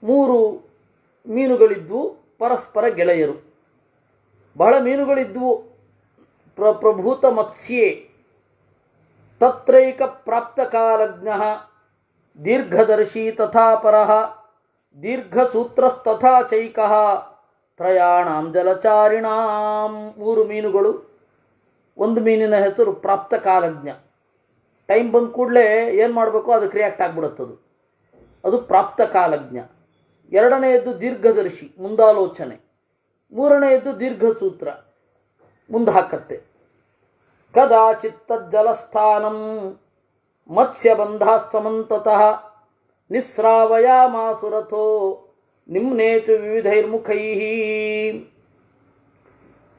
3 ಮೀನುಗಳಿದ್ವು, ಪರಸ್ಪರ ಗೆಳೆಯರು. ಬಹಳ ಮೀನುಗಳಿದ್ವು. ಪ್ರಭೂತ ಮತ್ಸ್ಯೇ ತತ್ರೈಕ ಪ್ರಾಪ್ತಕಾಲಜ್ಞಃ ದೀರ್ಘದರ್ಶಿ ತಥಾ ಪರಃ ದೀರ್ಘಸೂತ್ರಸ್ತಥಾ ಚೈಕಃ ತ್ರಯಾಣಾಂ ಜಲಚಾರಿಣಾಂ. 3 ಮೀನುಗಳು. ಒಂದು ಮೀನಿನ ಹೆಸರು ಪ್ರಾಪ್ತಕಾಲಜ್ಞ. ಟೈಮ್ ಬಂದ ಕೂಡಲೇ ಏನು ಮಾಡಬೇಕು ಅದಕ್ಕೆ ರಿಯಾಕ್ಟ್ ಆಗಿಬಿಡುತ್ತದು, ಅದು ಪ್ರಾಪ್ತಕಾಲಜ್ಞ. ಎರಡನೆಯದ್ದು ದೀರ್ಘದರ್ಶಿ, ಮುಂದಾಲೋಚನೆ. ಮೂರನೆಯದ್ದು ದೀರ್ಘಸೂತ್ರ, ಮುಂದೆ ಹಾಕತ್ತೆ. ಕದಾಚಿತ್ತಜ್ಜಲಸ್ಥಾನಂ ಮತ್ಸ್ಯಬಂಧಾಸ್ತಮಂತತಃ ನಿಸ್ರಾವಯಾಮಾಸುರಥೋ ನಿಮ್ನೇತು ವಿವಿಧೈರ್ಮುಖೈಃ.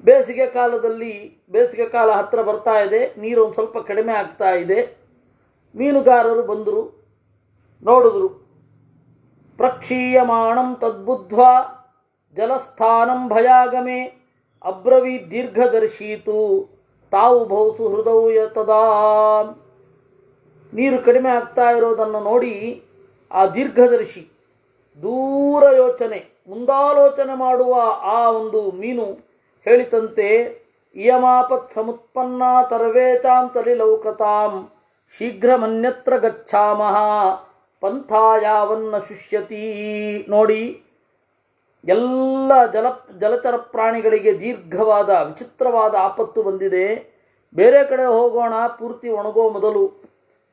ಬೇಸಿಗೆ ಕಾಲದಲ್ಲಿ, ಬೇಸಿಗೆ ಕಾಲ ಹತ್ತಿರ ಬರ್ತಾ ಇದೆ, ನೀರು ಒಂದು ಸ್ವಲ್ಪ ಕಡಿಮೆ ಆಗ್ತಾ ಇದೆ. ಮೀನುಗಾರರು ಬಂದರು, ನೋಡಿದ್ರು. ಪ್ರಕ್ಷೀಯಮಾಣಂ ತದ್ಬುದ್ಧ್ವಾ ಜಲಸ್ಥಾನಂ ಭಯಾಗಮೆ ಅಬ್ರವೀತ್ ದೀರ್ಘದರ್ಶೀತು ತಾವು ಭೌಸು ಹೃದಯ ತದಾ. ನೀರು ಕಡಿಮೆ ಆಗ್ತಾ ಇರೋದನ್ನು ನೋಡಿ ಆ ದೀರ್ಘದರ್ಶಿ, ದೂರ ಯೋಚನೆ, ಮುಂದಾಲೋಚನೆ ಮಾಡುವ ಆ ಒಂದು ಮೀನು ಹೇಳಿತಂತೆ, ಇಯಮಾಪತ್ ಸಮುತ್ಪನ್ನ ತರ್ವೇಚಾಂ ತಲಿಲೌಕತಾಂ ಶೀಘ್ರಮನ್ಯತ್ರ ಗಚ್ಛಾಮಃ ಪಂಥಾಯಾವನ್ನ ಶುಷ್ಯತಿ. ನೋಡಿ, ಎಲ್ಲ ಜಲಚರ ಪ್ರಾಣಿಗಳಿಗೆ ದೀರ್ಘವಾದ ವಿಚಿತ್ರವಾದ ಆಪತ್ತು ಬಂದಿದೆ. ಬೇರೆ ಕಡೆ ಹೋಗೋಣ, ಪೂರ್ತಿ ಒಣಗೋ ಮೊದಲು.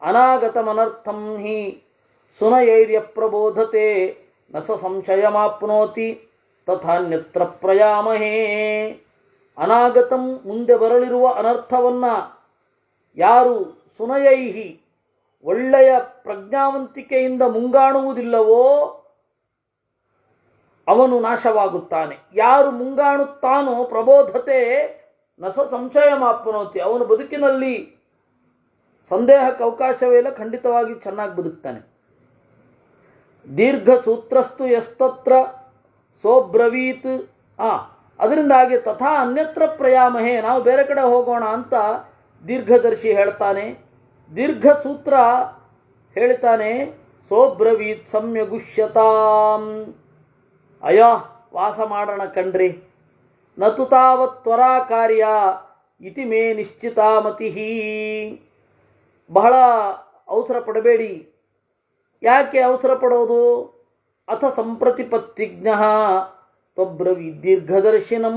ಅನಾಗತಮನರ್ಥಂ ಹಿ ಸುನಯೈರ್ಯ ಪ್ರಬೋಧತೆ ನ ಸ ಸಂಶಯಮಾಪ್ನೋತಿ ತಥಾನ್ಯತ್ರ ಪ್ರಯಾಮಹೇ. ಅನಾಗತಂ, ಮುಂದೆ ಬರಲಿರುವ ಅನರ್ಥವನ್ನು ಯಾರು ಸುನಯೈಹಿ, ಒಳ್ಳೆಯ ಪ್ರಜ್ಞಾವಂತಿಕೆಯಿಂದ ಮುಂಗಾಣುವುದಿಲ್ಲವೋ ಅವನು ನಾಶವಾಗುತ್ತಾನೆ. ಯಾರು ಮುಂಗಾಣುತ್ತಾನೋ ಪ್ರಬೋಧತೆ ನಸ ಸಂಶಯಮಾಪ್ನೋತಿ, ಅವನು ಬದುಕಿನಲ್ಲಿ ಸಂದೇಹಕ್ಕೆ ಅವಕಾಶವೇ ಇಲ್ಲ, ಖಂಡಿತವಾಗಿ ಚೆನ್ನಾಗಿ ಬದುಕ್ತಾನೆ. ದೀರ್ಘಸೂತ್ರಸ್ತು ಯಸ್ತತ್ರ ಸೋಬ್ರವೀತ್. ಅದರಿಂದಾಗಿ ತಥಾ ಅನ್ಯತ್ರ ಪ್ರಯಾಮಹೇ, ನಾವು ಬೇರೆ ಕಡೆ ಹೋಗೋಣ ಅಂತ ದೀರ್ಘದರ್ಶಿ ಹೇಳ್ತಾನೆ. ದೀರ್ಘಸೂತ್ರ ಹೇಳ್ತಾನೆ, ಸೋಬ್ರವೀತ್ ಸಮ್ಯಗುಷ್ಯತಾಂ. ಅಯ್ಯೋ, ವಾಸ ಮಾಡೋಣ ಕಣ್ರಿ, ನತು ತಾವತ್ ತ್ವರಾ ಕಾರ್ಯ ಇತಿ ಮೇ ನಿಶ್ಚಿತಾ ಮತಿ. ಬಹಳ ಅವಸರ ಪಡಬೇಡಿ. ಯಾಕೆ ಅವಸರ ಪಡೋದು? ಅಥ ಸಂಪ್ರತಿಪತ್ತಿಜ್ಞಃ ತ್ವಬ್ರವೀತ್ ದೀರ್ಘದರ್ಶಿನಂ.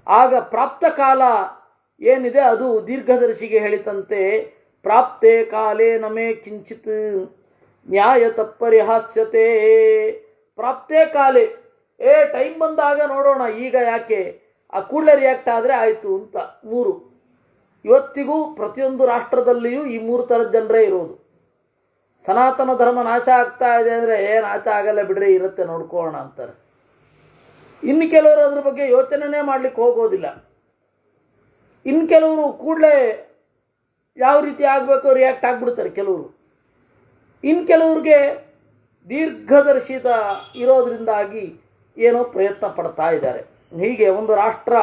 ಆಗ ಪ್ರಾಪ್ತ ಕಾಲ ಏನಿದೆ ಅದು ದೀರ್ಘದರ್ಶಿಗೆ ಹೇಳಿತಂತೆ, ಪ್ರಾಪ್ತೆ ಕಾಲೇ ನಮೇ ಕಿಂಚಿತ್ ನ್ಯಾಯತ ಪರಿಹಾಸ್ಯತೆ. ಪ್ರಾಪ್ತೇ ಕಾಲೇ, ಟೈಮ್ ಬಂದಾಗ ನೋಡೋಣ, ಈಗ ಯಾಕೆ, ಆ ಕೂಡಲೇ ರಿಯಾಕ್ಟ್ ಆದರೆ ಆಯಿತು ಅಂತ. 3 ಇವತ್ತಿಗೂ ಪ್ರತಿಯೊಂದು ರಾಷ್ಟ್ರದಲ್ಲಿಯೂ ಈ 3 ಥರದ ಜನರೇ ಇರೋದು. ಸನಾತನ ಧರ್ಮ ನಾಶ ಆಗ್ತಾ ಇದೆ ಅಂದರೆ ನಾಶ ಆಗಲ್ಲ ಬಿಡ್ರಿ, ಇರುತ್ತೆ ನೋಡ್ಕೊಳ್ಳೋಣ ಅಂತಾರೆ. ಇನ್ನು ಕೆಲವರು ಅದ್ರ ಬಗ್ಗೆ ಯೋಚನೆನೇ ಮಾಡಲಿಕ್ಕೆ ಹೋಗೋದಿಲ್ಲ. ಇನ್ನು ಕೆಲವರು ಕೂಡಲೇ ಯಾವ ರೀತಿ ಆಗಬೇಕು ರಿಯಾಕ್ಟ್ ಆಗಿಬಿಡ್ತಾರೆ ಕೆಲವರು. ಇನ್ನು ಕೆಲವ್ರಿಗೆ ದೀರ್ಘದರ್ಶಿತ ಇರೋದ್ರಿಂದಾಗಿ ಏನೋ ಪ್ರಯತ್ನ ಪಡ್ತಾ ಇದ್ದಾರೆ. ಹೀಗೆ ಒಂದು ರಾಷ್ಟ್ರ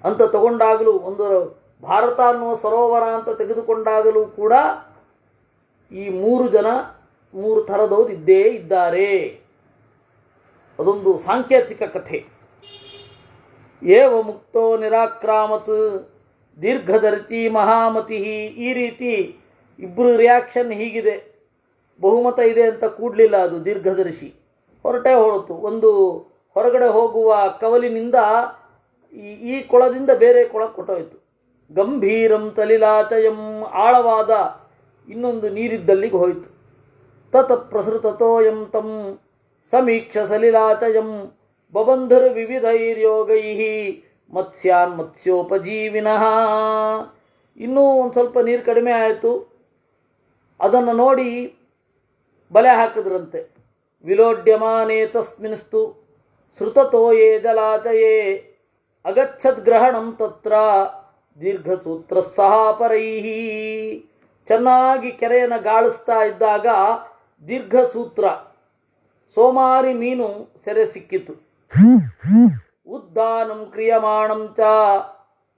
ಅಂತ ತಗೊಂಡಾಗಲೂ, ಒಂದು ಭಾರತ ಅನ್ನುವ ಸರೋವರ ಅಂತ ತೆಗೆದುಕೊಂಡಾಗಲೂ ಕೂಡ ಈ 3 ಥರದವರು ಇದ್ದೇ ಇದ್ದಾರೆ. ಅದೊಂದು ಸಾಂಕೇತಿಕ ಕಥೆ. ಏವ ಮುಕ್ತೋ ನಿರಾಕ್ರಾಮತ್ ದೀರ್ಘದರ್ಶಿ ಮಹಾಮತಿ. ಈ ರೀತಿ ಇಬ್ಬರು ರಿಯಾಕ್ಷನ್ ಹೀಗಿದೆ. ಬಹುಮತ ಇದೆ ಅಂತ ಕೂಡಲಿಲ್ಲ ಅದು ದೀರ್ಘದರ್ಶಿ, ಹೊರಟೇ ಹೊರತು. ಒಂದು ಹೊರಗಡೆ ಹೋಗುವ ಕವಲಿನಿಂದ ಈ ಕೊಳದಿಂದ ಬೇರೆ ಕೊಳ ಕೊಟ್ಟೋಯ್ತು. ಗಂಭೀರಂ ತಲಿಲಾಚಯಂ, ಆಳವಾದ ಇನ್ನೊಂದು ನೀರಿದ್ದಲ್ಲಿಗೆ ಹೋಯಿತು. ತತ ಪ್ರಸೃತತೋಯಂ ತಂ ಸಮೀಕ್ಷ ಸಲಿಲಾಚಯಂ ಬಬಂಧುರ್ ವಿವಿಧೈರ್ಯೋಗೈ ಮತ್ಸ್ಯಾನ್ ಮತ್ಸ್ಯೋಪಜೀವಿನಃ. ಇನ್ನೂ ಒಂದು ಸ್ವಲ್ಪ ನೀರು ಕಡಿಮೆ ಆಯಿತು. ಅದನ್ನು ನೋಡಿ ಬಲೆ ಹಾಕಿದ್ರಂತೆ. ವಿಲೋಡ್ಯಮಾನೇ ತಸ್ಮಿನ್ಸ್ತು ಶ್ರುತತೋಯೇ ಜಲಾಚಯೇ ಅಗಚ್ಛದ್ಗ್ರಹಣಂ ತತ್ರ ದೀರ್ಘಸೂತ್ರ ಸಹಾಪರೈಃ. ಚೆನ್ನಾಗಿ ಕೆರೆಯನ್ನು ಗಾಳಿಸ್ತಾ ಇದ್ದಾಗ ದೀರ್ಘಸೂತ್ರ ಸೋಮಾರಿ ಮೀನು ಸೆರೆ ಸಿಕ್ಕಿತು. ಉದ್ದಾನಂ ಕ್ರಿಯಮಾಣಂ ಚ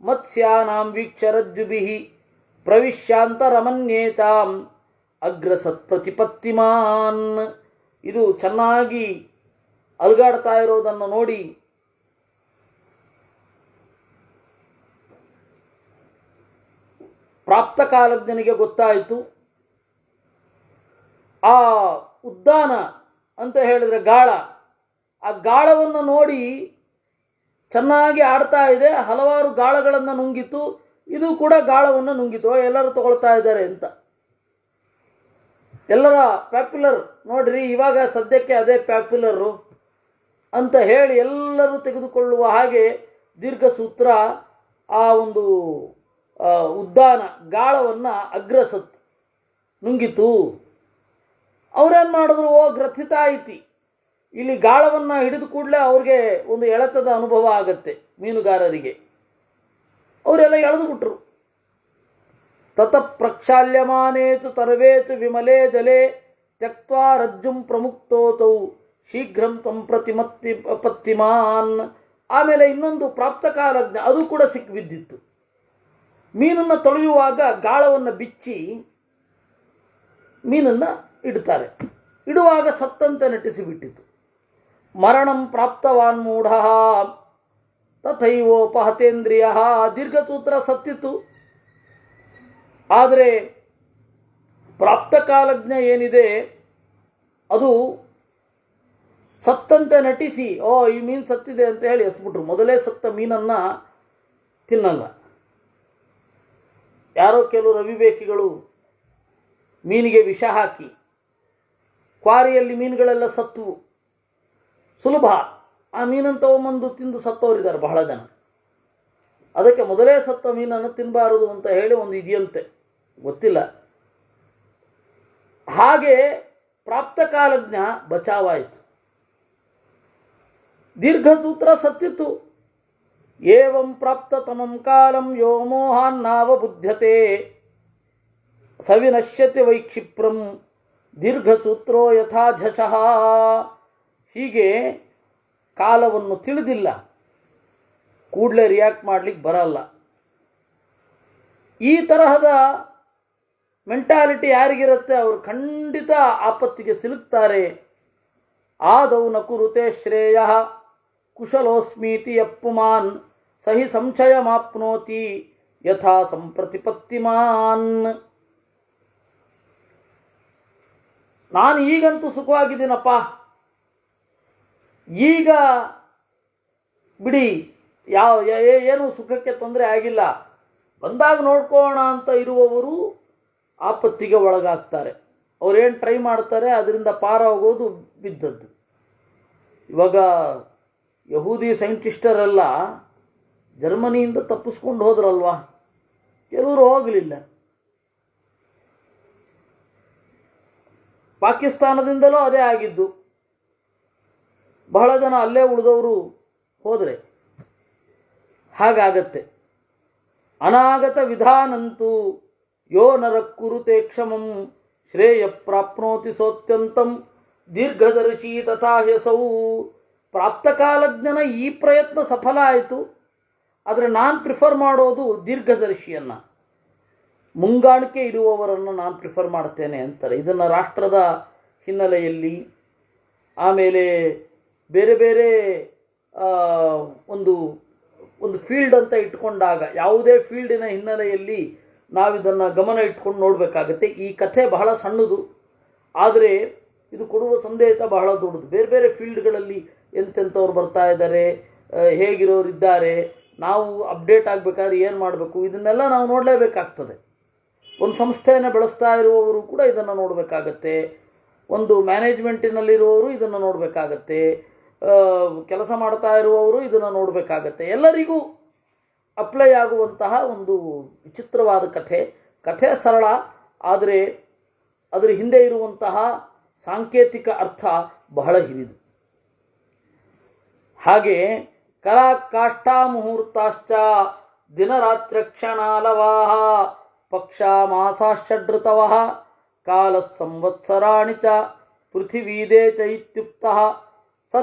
ಮತ್ಸ್ಯಾನಾಂ ವೀಕ್ಷರಜ್ಜುಭಿಃ ಪ್ರವಿಶ್ಯಾಂತರಮನ್ಯೇತಾಂ ಅಗ್ರಸತ್ ಪ್ರತಿಪತ್ತಿಮಾನ್. ಇದು ಚೆನ್ನಾಗಿ ಅಲುಗಾಡ್ತಾ ಇರೋದನ್ನು ನೋಡಿ ಪ್ರಾಪ್ತಕಾಲಜ್ಞನಿಗೆ ಗೊತ್ತಾಯಿತು. ಆ ಉದ್ದಾನ ಅಂತ ಹೇಳಿದರೆ ಗಾಳ, ಆ ಗಾಳವನ್ನು ನೋಡಿ ಚೆನ್ನಾಗಿ ಆಡ್ತಾ ಇದೆ. ಹಲವಾರು ಗಾಳಗಳನ್ನು ನುಂಗಿತು. ಇದು ಕೂಡ ಗಾಳವನ್ನು ನುಂಗಿತು. ಎಲ್ಲರೂ ತಗೊಳ್ತಾ ಇದ್ದಾರೆ ಅಂತ ಎಲ್ಲರ ಪ್ಯಾಪ್ಯುಲರ್ ನೋಡ್ರಿ, ಇವಾಗ ಸದ್ಯಕ್ಕೆ ಅದೇ ಪ್ಯಾಪ್ಯುಲರು ಅಂತ ಹೇಳಿ ಎಲ್ಲರೂ ತೆಗೆದುಕೊಳ್ಳುವ ಹಾಗೆ ದೀರ್ಘಸೂತ್ರ ಆ ಒಂದು ಉದ್ದಾನ ಗಾಳವನ್ನು ಅಗ್ರಸತ್ ನುಂಗಿತು. ಅವರೇನು ಮಾಡಿದ್ರು, ಓ ಗ್ರಥಿತ ಐತಿ, ಇಲ್ಲಿ ಗಾಳವನ್ನು ಹಿಡಿದು ಕೂಡಲೇ ಅವ್ರಿಗೆ ಒಂದು ಎಳೆತದ ಅನುಭವ ಆಗತ್ತೆ ಮೀನುಗಾರರಿಗೆ. ಅವರೆಲ್ಲ ಎಳೆದು ಬಿಟ್ರು. ತತ ಪ್ರಕ್ಷಾಲ್ಯಮಾನೇತು ತರ್ವೇತು ವಿಮಲೇ ಜಲೆ ತ್ಯಕ್ತ್ವಾ ರಜ್ಜುಂ ಪ್ರಮುಕ್ತೋತೌ ಶೀಘ್ರಂ ತ್ವಂ ಪತ್ತಿಮಾನ್. ಆಮೇಲೆ ಇನ್ನೊಂದು ಪ್ರಾಪ್ತಕಾಲಜ್ಞ, ಅದು ಕೂಡ ಸಿಕ್ಕಿಬಿದ್ದಿತ್ತು. ಮೀನನ್ನು ತೊಳೆಯುವಾಗ ಗಾಳವನ್ನು ಬಿಚ್ಚಿ ಮೀನನ್ನು ಇಡ್ತಾರೆ. ಇಡುವಾಗ ಸತ್ತಂತೆ ನಟಿಸಿಬಿಟ್ಟಿತು. ಮರಣಂ ಪ್ರಾಪ್ತವಾನ್ ಮೂಢ ತಥೈವೋಪಹತೇಂದ್ರಿಯ. ದೀರ್ಘಸೂತ್ರ ಸತ್ತಿತು. ಆದರೆ ಪ್ರಾಪ್ತಕಾಲಜ್ಞ ಏನಿದೆ ಅದು ಸತ್ತಂತೆ ನಟಿಸಿ, ಓ ಈ ಮೀನು ಸತ್ತಿದೆ ಅಂತ ಹೇಳಿ ಎಸ್ಬಿಟ್ರು. ಮೊದಲೇ ಸತ್ತ ಮೀನನ್ನು ತಿನ್ನಲ್ಲ. ಯಾರೋ ಕೆಲವು ರವಿಬೇಕಿಗಳು ಮೀನಿಗೆ ವಿಷ ಹಾಕಿ ಕ್ವಾರಿಯಲ್ಲಿ ಮೀನುಗಳೆಲ್ಲ ಸತ್ತವು. ಸುಲಭ, ಆ ಮೀನನ್ನು ತಗೊಂಬಂದು ತಿಂದು ಸತ್ತವರಿದ್ದಾರೆ ಬಹಳ ಜನ. ಅದಕ್ಕೆ ಮೊದಲೇ ಸತ್ತ ಮೀನನ್ನು ತಿನ್ನಬಾರದು ಅಂತ ಹೇಳಿ ಒಂದು ಇದೆಯಂತೆ, ಗೊತ್ತಿಲ್ಲ. ಹಾಗೆ ಪ್ರಾಪ್ತಕಾಲಜ್ಞ ಬಚಾವಾಯಿತು. ದೀರ್ಘಸೂತ್ರ ಸತ್ತಿತ್ತು. ಏವಂ ಪ್ರಾಪ್ತತಮಂ ಕಾಲಂ ಯೋ ಮೋಹಾನ್ನಾವಬುಧ್ಯತೆ ಸವಿನಶ್ಯತೆ ವೈಕ್ಷಿಪ್ರಂ ದೀರ್ಘಸೂತ್ರೋ ಯಥಾ ಝಷಃ. ಹೀಗೆ ಕಾಲವನ್ನು ತಿಳಿದಿಲ್ಲ ಕೂಡಲೇ ರಿಯಾಕ್ಟ್ ಮಾಡಲಿಕ್ಕೆ ಬರಲ್ಲ. ಈ ತರಹದ ಮೆಂಟಾಲಿಟಿ ಯಾರಿಗಿರುತ್ತೆ ಅವರು ಖಂಡಿತ ಆಪತ್ತಿಗೆ ಸಿಲುಕ್ತಾರೆ. ಆದೌ ನ ಕುರುತೆ ಶ್ರೇಯ ಕುಶಲೋಸ್ಮೀತಿ ಯಪ್ಪುಮಾನ್ ಸಹಿ ಸಂಶಯಮಾಪ್ನೋತಿ ಯಥಾ ಸಂಪ್ರತಿಪತ್ತಿಮಾನ್. ನಾನು ಈಗಂತೂ ಸುಖವಾಗಿದ್ದೀನಪ್ಪ, ಈಗ ಬಿಡಿ, ಏನು ಸುಖಕ್ಕೆ ತೊಂದರೆ ಆಗಿಲ್ಲ, ಬಂದಾಗ ನೋಡ್ಕೋಣ ಅಂತ ಇರುವವರು ಆಪತ್ತಿಗೆ ಒಳಗಾಗ್ತಾರೆ. ಅವರೇನು ಟ್ರೈ ಮಾಡ್ತಾರೆ, ಅದರಿಂದ ಪಾರಾಗೋದು ಬಿದ್ದದ್ದು. ಇವಾಗ ಯಹೂದಿ ಸೈಂಟಿಸ್ಟರೆಲ್ಲ ಜರ್ಮನಿಯಿಂದ ತಪ್ಪಿಸ್ಕೊಂಡು ಹೋದ್ರಲ್ವಾ, ಕೆಲವರು ಹೋಗಲಿಲ್ಲ. ಪಾಕಿಸ್ತಾನದಿಂದಲೂ ಅದೇ ಆಗಿದ್ದು. ಬಹಳ ಜನ ಅಲ್ಲೇ ಉಳಿದವರು ಹೋದರೆ ಹಾಗಾಗತ್ತೆ. ಅನಾಗತ ವಿಧಾನಂತೂ ಯೋ ನರ ಕುರುತೆ ಕ್ಷಮಂ ಶ್ರೇಯ ಪ್ರಾಪ್ನೋತಿ ಸೋತ್ಯಂತಂ ದೀರ್ಘದರ್ಶಿ ತಥಾ ಹ್ಯಸೌ. ಪ್ರಾಪ್ತಕಾಲಜ್ಞನ ಈ ಪ್ರಯತ್ನ ಸಫಲ ಆಯಿತು. ಆದರೆ ನಾನು ಪ್ರಿಫರ್ ಮಾಡೋದು ದೀರ್ಘದರ್ಶಿಯನ್ನು, ಮುಂಗಾಣಿಕೆ ಇರುವವರನ್ನು ನಾನು ಪ್ರಿಫರ್ ಮಾಡ್ತೇನೆ ಅಂತಾರೆ. ಇದನ್ನು ರಾಷ್ಟ್ರದ ಹಿನ್ನೆಲೆಯಲ್ಲಿ, ಆಮೇಲೆ ಬೇರೆ ಬೇರೆ ಒಂದು ಫೀಲ್ಡ್ ಅಂತ ಇಟ್ಕೊಂಡಾಗ, ಯಾವುದೇ ಫೀಲ್ಡಿನ ಹಿನ್ನೆಲೆಯಲ್ಲಿ ನಾವಿದನ್ನು ಗಮನ ಇಟ್ಕೊಂಡು ನೋಡಬೇಕಾಗತ್ತೆ. ಈ ಕಥೆ ಬಹಳ ಸಣ್ಣದು, ಆದರೆ ಇದು ಕೊಡುವ ಸಂದೇಶ ಬಹಳ ದೊಡ್ಡದು. ಬೇರೆ ಬೇರೆ ಫೀಲ್ಡ್ಗಳಲ್ಲಿ ಎಂತೆಂಥವ್ರು ಬರ್ತಾ ಇದ್ದಾರೆ, ಹೇಗಿರೋರಿದ್ದಾರೆ, ನಾವು ಅಪ್ಡೇಟ್ ಆಗಬೇಕಾದ್ರೆ ಏನು ಮಾಡಬೇಕು, ಇದನ್ನೆಲ್ಲ ನಾವು ನೋಡಲೇಬೇಕಾಗ್ತದೆ. ಒಂದು ಸಂಸ್ಥೆಯನ್ನು ಬೆಳೆಸ್ತಾ ಇರುವವರು ಕೂಡ ಇದನ್ನು ನೋಡಬೇಕಾಗತ್ತೆ. ಒಂದು ಮ್ಯಾನೇಜ್ಮೆಂಟಿನಲ್ಲಿರುವವರು ಇದನ್ನು ನೋಡಬೇಕಾಗತ್ತೆ, ಕೆಲಸ ಮಾಡ್ತಾ ಇರುವವರು ಇದನ್ನು ನೋಡಬೇಕಾಗತ್ತೆ. ಎಲ್ಲರಿಗೂ ಅಪ್ಲೈ ಆಗುವಂತಹ ಒಂದು ವಿಚಿತ್ರವಾದ ಕಥೆ ಸರಳ, ಆದರೆ ಅದರ ಹಿಂದೆ ಇರುವಂತಹ ಸಾಂಕೇತಿಕ ಅರ್ಥ ಬಹಳ ಹಿರಿದು. ಹಾಗೆ ಕಲಾ ಕಾಷ್ಠಾ ಮುಹೂರ್ತಾಶ್ಚ ದಿನರಾತ್ರ ಕ್ಷಣಾಲವಾಹ ಪಕ್ಷ ಮಾಸಾಶ್ಚ ಕಾಲ ಸಂವತ್ಸರಾಣಿ ಚ ಪೃಥಿವೀದೇ ಚ ಇತ್ಯುಕ್ತಃ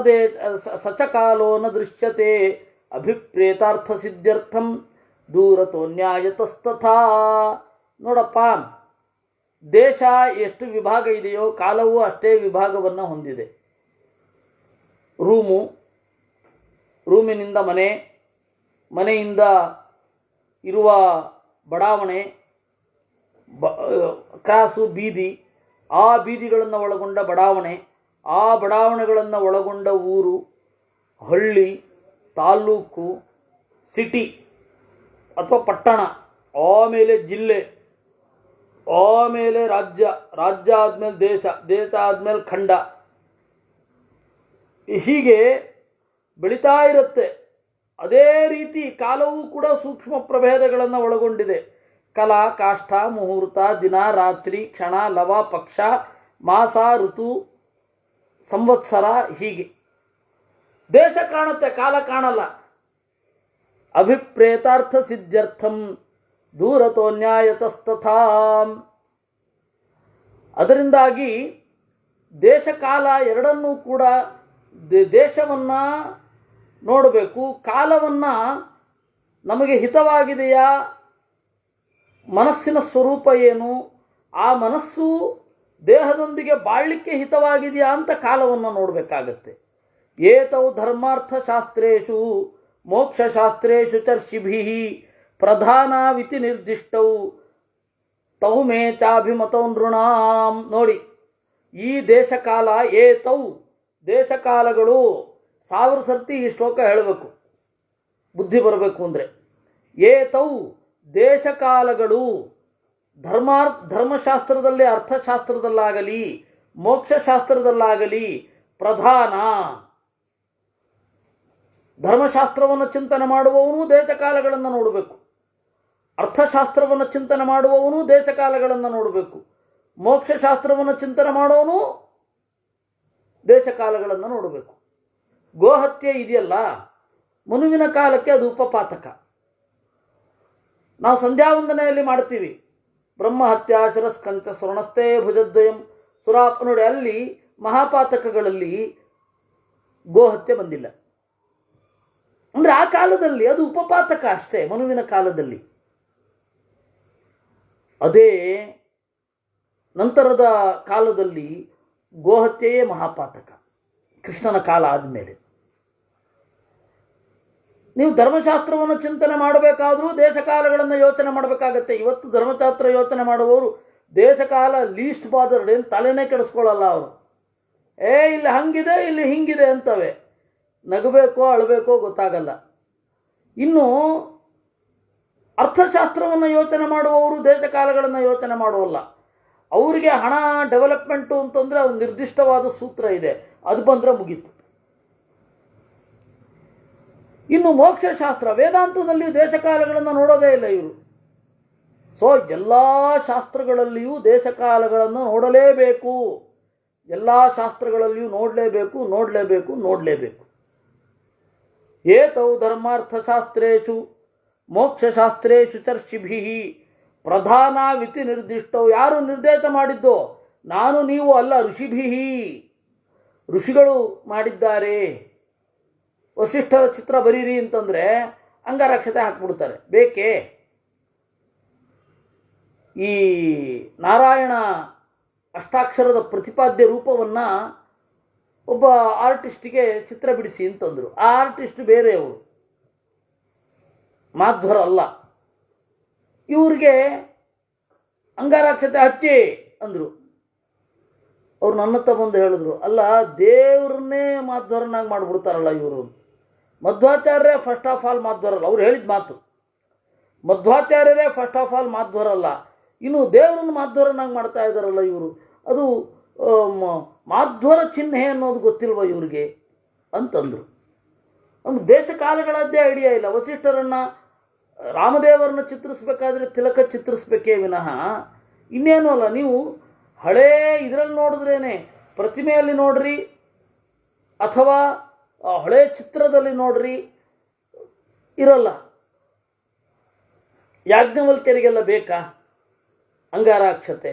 ಸಚ ಕಾಲೋ ನ ದೃಶ್ಯತೆ ಅಭಿಪ್ರೇತಾರ್ಥ ಸಿದ್ಧ್ಯರ್ಥಂ ದೂರತೋ ನ್ಯಾಯತಸ್ತಥಾ. ನೋಡಪ್ಪ, ದೇಶ ಎಷ್ಟು ವಿಭಾಗ ಇದೆಯೋ ಕಾಲವೂ ಅಷ್ಟೇ ವಿಭಾಗವನ್ನು ಹೊಂದಿದೆ. ರೂಮಿನಿಂದ ಮನೆಯಿಂದ ಇರುವ ಬಡಾವಣೆ, ಕ್ರಾಸು, ಬೀದಿ, ಆ ಬೀದಿಗಳನ್ನು ಒಳಗೊಂಡ ಬಡಾವಣೆ, ಆ ಬಡಾವಣೆಗಳನ್ನು ಒಳಗೊಂಡ ಊರು, ಹಳ್ಳಿ, ತಾಲ್ಲೂಕು, ಸಿಟಿ ಅಥವಾ ಪಟ್ಟಣ, ಆಮೇಲೆ ಜಿಲ್ಲೆ, ಆಮೇಲೆ ರಾಜ್ಯ ಆದಮೇಲೆ ದೇಶ ಆದಮೇಲೆ ಖಂಡ, ಹೀಗೆ ಬೆಳೀತಾ ಇರುತ್ತೆ. ಅದೇ ರೀತಿ ಕಾಲವೂ ಕೂಡ ಸೂಕ್ಷ್ಮ ಪ್ರಭೇದಗಳನ್ನು ಒಳಗೊಂಡಿದೆ. ಕಲಾ ಕಾಷ್ಠ ಮುಹೂರ್ತ ದಿನ ರಾತ್ರಿ ಕ್ಷಣ ಲವ ಪಕ್ಷ ಮಾಸ ಋತು ಸಂವತ್ಸರ, ಹೀಗೆ ದೇಶ ಕಾಣುತ್ತೆ, ಕಾಲ ಕಾಣಲ್ಲ. ಅಭಿಪ್ರೇತಾರ್ಥ ಸಿದ್ಧ್ಯರ್ಥಂ ದೂರತೋ ನ್ಯಾಯತಸ್ತಥಾ. ಅದರಿಂದಾಗಿ ದೇಶಕಾಲ ಎರಡನ್ನೂ ಕೂಡ ದೇಶವನ್ನು ನೋಡಬೇಕು, ಕಾಲವನ್ನು ನಮಗೆ ಹಿತವಾಗಿದೆಯಾ, ಮನಸ್ಸಿನ ಸ್ವರೂಪ ಏನು, ಆ ಮನಸ್ಸು ದೇಹದೊಂದಿಗೆ ಬಾಳಲಿಕ್ಕೆ ಹಿತವಾಗಿದೆಯಾ ಅಂತ ಕಾಲವನ್ನು ನೋಡಬೇಕಾಗತ್ತೆ. ಏತೌ ಧರ್ಮಾರ್ಥಶಾಸ್ತ್ರೇಷು ಮೋಕ್ಷಶಾಸ್ತ್ರೇಷು ಚರ್ಷಿಭಿಃ ಪ್ರಧಾನವಿತಿ ನಿರ್ದಿಷ್ಟೌ ತೌ ಮೇ ಚಾಭಿಮತೌ ನೃಣಾಂ. ನೋಡಿ, ಈ ದೇಶಕಾಲ, ಏತೌ ದೇಶಕಾಲಗಳು, 1000 ಸರ್ತಿ ಈ ಶ್ಲೋಕ ಹೇಳಬೇಕು, ಬುದ್ಧಿ ಬರಬೇಕು ಅಂದರೆ. ಏತೌ ದೇಶಕಾಲಗಳು, ಧರ್ಮಶಾಸ್ತ್ರದಲ್ಲಿ, ಅರ್ಥಶಾಸ್ತ್ರದಲ್ಲಾಗಲಿ ಮೋಕ್ಷಶಾಸ್ತ್ರದಲ್ಲಾಗಲಿ ಪ್ರಧಾನ. ಧರ್ಮಶಾಸ್ತ್ರವನ್ನು ಚಿಂತನೆ ಮಾಡುವವನು ದೇಶಕಾಲಗಳನ್ನು ನೋಡಬೇಕು, ಅರ್ಥಶಾಸ್ತ್ರವನ್ನು ಚಿಂತನೆ ಮಾಡುವವನು ದೇಶಕಾಲಗಳನ್ನು ನೋಡಬೇಕು, ಮೋಕ್ಷಶಾಸ್ತ್ರವನ್ನು ಚಿಂತನೆ ಮಾಡುವವನು ದೇಶಕಾಲಗಳನ್ನು ನೋಡಬೇಕು. ಗೋಹತ್ಯೆ ಇದೆಯಲ್ಲ, ಮನುವಿನ ಕಾಲಕ್ಕೆ ಅದು ಉಪಪಾತಕ. ನಾವು ಸಂಧ್ಯಾವಂದನೆಯಲ್ಲಿ ಮಾಡ್ತೀವಿ, ಬ್ರಹ್ಮಹತ್ಯ ಶಿರಸ್ಕಂಚ ಸ್ವರ್ಣಸ್ಥೆ ಭುಜದ್ವಯಂ ಸುರಾಪ. ನೋಡಿ, ಅಲ್ಲಿ ಮಹಾಪಾತಕಗಳಲ್ಲಿ ಗೋಹತ್ಯೆ ಬಂದಿಲ್ಲ. ಅಂದರೆ ಆ ಕಾಲದಲ್ಲಿ ಅದು ಉಪಪಾತಕ ಅಷ್ಟೇ, ಮನುವಿನ ಕಾಲದಲ್ಲಿ. ಅದೇ ನಂತರದ ಕಾಲದಲ್ಲಿ ಗೋಹತ್ಯೆಯೇ ಮಹಾಪಾತಕ, ಕೃಷ್ಣನ ಕಾಲ ಆದಮೇಲೆ. ನೀವು ಧರ್ಮಶಾಸ್ತ್ರವನ್ನು ಚಿಂತನೆ ಮಾಡಬೇಕಾದ್ರೂ ದೇಶಕಾಲಗಳನ್ನು ಯೋಚನೆ ಮಾಡಬೇಕಾಗತ್ತೆ. ಇವತ್ತು ಧರ್ಮಶಾಸ್ತ್ರ ಯೋಚನೆ ಮಾಡುವವರು ದೇಶಕಾಲ ಲೀಸ್ಟ್ ಬಾದರ್ಡ್, ಏನು ತಲೆನೇ ಕೆಡಿಸ್ಕೊಳ್ಳಲ್ಲ ಅವರು. ಇಲ್ಲಿ ಹಂಗಿದೆ, ಇಲ್ಲಿ ಹಿಂಗಿದೆ ಅಂತವೆ, ನಗಬೇಕೋ ಅಳಬೇಕೋ ಗೊತ್ತಾಗಲ್ಲ. ಇನ್ನು ಅರ್ಥಶಾಸ್ತ್ರವನ್ನು ಯೋಚನೆ ಮಾಡುವವರು ದೇಶಕಾಲಗಳನ್ನು ಯೋಚನೆ ಮಾಡುವಲ್ಲ. ಅವರಿಗೆ ಹಣ ಡೆವಲಪ್ಮೆಂಟು ಅಂತಂದರೆ ಒಂದು ನಿರ್ದಿಷ್ಟವಾದ ಸೂತ್ರ ಇದೆ, ಅದು ಬಂದರೆ ಮುಗೀತು. ಇನ್ನು ಮೋಕ್ಷಶಾಸ್ತ್ರ, ವೇದಾಂತದಲ್ಲಿಯೂ ದೇಶಕಾಲಗಳನ್ನು ನೋಡೋದೇ ಇಲ್ಲ ಇವರು. ಸೊ ಎಲ್ಲ ಶಾಸ್ತ್ರಗಳಲ್ಲಿಯೂ ದೇಶಕಾಲಗಳನ್ನು ನೋಡಲೇಬೇಕು, ಎಲ್ಲ ಶಾಸ್ತ್ರಗಳಲ್ಲಿಯೂ ನೋಡಲೇಬೇಕು. ಏತೌ ಧರ್ಮಾರ್ಥಶಾಸ್ತ್ರೇಷು ಮೋಕ್ಷಶಾಸ್ತ್ರೇಷು ಚರ್ಷಿಭಿಃ ಪ್ರಧಾನವಿತಿ ನಿರ್ದಿಷ್ಟವು. ಯಾರು ನಿರ್ದೇಶ ಮಾಡಿದ್ದೋ? ನಾನು ನೀವು ಅಲ್ಲ, ಋಷಿಭಿಃ, ಋಷಿಗಳು ಮಾಡಿದ್ದಾರೆ. ವಸಿಷ್ಠರ ಚಿತ್ರ ಬರೀರಿ ಅಂತಂದರೆ ಅಂಗಾರಕ್ಷತೆ ಹಾಕ್ಬಿಡ್ತಾರೆ, ಬೇಕೇ? ಈ ನಾರಾಯಣ ಅಷ್ಟಾಕ್ಷರದ ಪ್ರತಿಪಾದ್ಯ ರೂಪವನ್ನು ಒಬ್ಬ ಆರ್ಟಿಸ್ಟಿಗೆ ಚಿತ್ರ ಬಿಡಿಸಿ ಅಂತಂದರು. ಆ ಆರ್ಟಿಸ್ಟ್ ಬೇರೆಯವರು, ಮಾಧ್ವರ ಅಲ್ಲ. ಇವ್ರಿಗೆ ಅಂಗಾರಕ್ಷತೆ ಹಚ್ಚಿ ಅಂದರು. ಅವ್ರು ನನ್ನ ಹತ್ರ ಬಂದು ಹೇಳಿದ್ರು, ಅಲ್ಲ, ದೇವ್ರನ್ನೇ ಮಾಧ್ವರನ್ನಾಗಿ ಮಾಡಿಬಿಡ್ತಾರಲ್ಲ ಇವರು. ಮಧ್ವಾಚಾರ್ಯರೇ ಫಸ್ಟ್ ಆಫ್ ಆಲ್ ಮಾಧ್ವರಲ್ಲ, ಅವ್ರು ಹೇಳಿದ ಮಾತು. ಮಧ್ವಾಚಾರ್ಯರೇ ಫಸ್ಟ್ ಆಫ್ ಆಲ್ ಮಾಧ್ವರಲ್ಲ, ಇನ್ನು ದೇವ್ರನ್ನ ಮಾಧ್ವರನ್ನಾಗಿ ಮಾಡ್ತಾ ಇದ್ದಾರಲ್ಲ ಇವರು. ಅದು ಮಾಧ್ವರ ಚಿಹ್ನೆ ಅನ್ನೋದು ಗೊತ್ತಿಲ್ವ ಇವ್ರಿಗೆ ಅಂತಂದರು. ನಮ್ಗೆ ದೇಶ ಕಾಲಗಳದ್ದೇ ಐಡಿಯಾ ಇಲ್ಲ. ವಸಿಷ್ಠರನ್ನು ರಾಮದೇವರನ್ನ ಚಿತ್ರಿಸ್ಬೇಕಾದ್ರೆ ತಿಲಕ ಚಿತ್ರಿಸ್ಬೇಕೇ ವಿನಃ ಇನ್ನೇನು ಅಲ್ಲ. ನೀವು ಹಳೇ ಇದರಲ್ಲಿ ನೋಡಿದ್ರೇನೆ, ಪ್ರತಿಮೆಯಲ್ಲಿ ನೋಡ್ರಿ ಅಥವಾ ಹಳೆ ಚಿತ್ರದಲ್ಲಿ ನೋಡ್ರಿ, ಇರೋಲ್ಲ. ಯಾಜ್ಞವಲ್ಕ್ಯರಿಗೆಲ್ಲ ಬೇಕಾ ಅಂಗಾರಾಕ್ಷತೆ?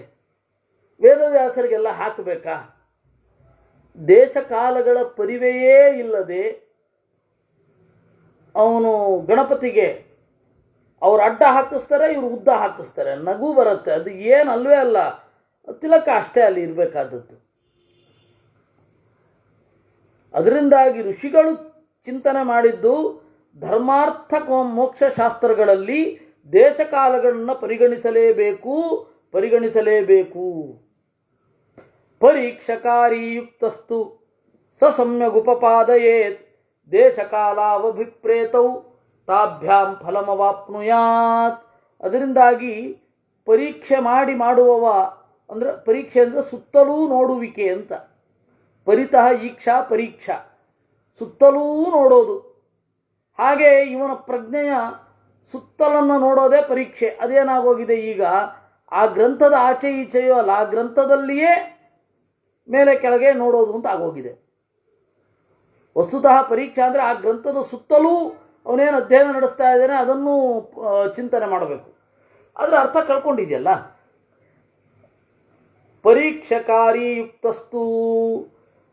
ವೇದವ್ಯಾಸರಿಗೆಲ್ಲ ಹಾಕಬೇಕಾ? ದೇಶ ಕಾಲಗಳ ಪರಿವೆಯೇ ಇಲ್ಲದೆ ಅವನು ಗಣಪತಿಗೆ ಅವ್ರು ಅಡ್ಡ ಹಾಕಿಸ್ತಾರೆ, ಇವರು ಉದ್ದ ಹಾಕಿಸ್ತಾರೆ, ನಗು ಬರುತ್ತೆ. ಅದು ಏನು ಅಲ್ವೇ ಅಲ್ಲ, ತಿಲಕ ಅಷ್ಟೇ ಅಲ್ಲಿ ಇರಬೇಕಾದದ್ದು. ಅದರಿಂದಾಗಿ ಋಷಿಗಳು ಚಿಂತನೆ ಮಾಡಿದ್ದು ಧರ್ಮಾರ್ಥ ಮೋಕ್ಷ ಶಾಸ್ತ್ರಗಳಲ್ಲಿ ದೇಶ ಕಾಲಗಳನ್ನು ಪರಿಗಣಿಸಲೇಬೇಕು. ಪರೀಕ್ಷಕಾರಿಯುಕ್ತಸ್ತು ಸ ಸಮ್ಯಗುಪಪಾದಯೇತ್ ದೇಶಕಾಲಾವಭಿಪ್ರೇತೌ ತಾಭ್ಯಾಂ ಫಲಮವಾಪ್ನುಯಾತ್. ಅದರಿಂದಾಗಿ ಪರೀಕ್ಷೆ ಮಾಡುವವ ಅಂದರೆ, ಪರೀಕ್ಷೆ ಅಂದರೆ ಸುತ್ತಲೂ ನೋಡುವಿಕೆ ಅಂತ. ಪರಿತಃ ಈಕ್ಷಾ ಪರೀಕ್ಷಾ, ಸುತ್ತಲೂ ನೋಡೋದು. ಹಾಗೆ ಇವನ ಪ್ರಜ್ಞೆಯ ಸುತ್ತಲನ್ನು ನೋಡೋದೇ ಪರೀಕ್ಷೆ. ಅದೇನಾಗೋಗಿದೆ ಈಗ, ಆ ಗ್ರಂಥದ ಆಚೆ ಈಚೆಯೋ ಅಲ್ಲ, ಆ ಗ್ರಂಥದಲ್ಲಿಯೇ ಮೇಲೆ ಕೆಳಗೆ ನೋಡೋದು ಅಂತ ಆಗೋಗಿದೆ. ವಸ್ತುತಃ ಪರೀಕ್ಷೆ ಅಂದರೆ ಆ ಗ್ರಂಥದ ಸುತ್ತಲೂ ಅವನೇನು ಅಧ್ಯಯನ ನಡೆಸ್ತಾ ಇದ್ದಾನೆ ಅದನ್ನು ಚಿಂತನೆ ಮಾಡಬೇಕು. ಅದರ ಅರ್ಥ ಕಳ್ಕೊಂಡಿದೆಯಲ್ಲ. ಪರೀಕ್ಷಕಾರಿಯುಕ್ತಸ್ತು,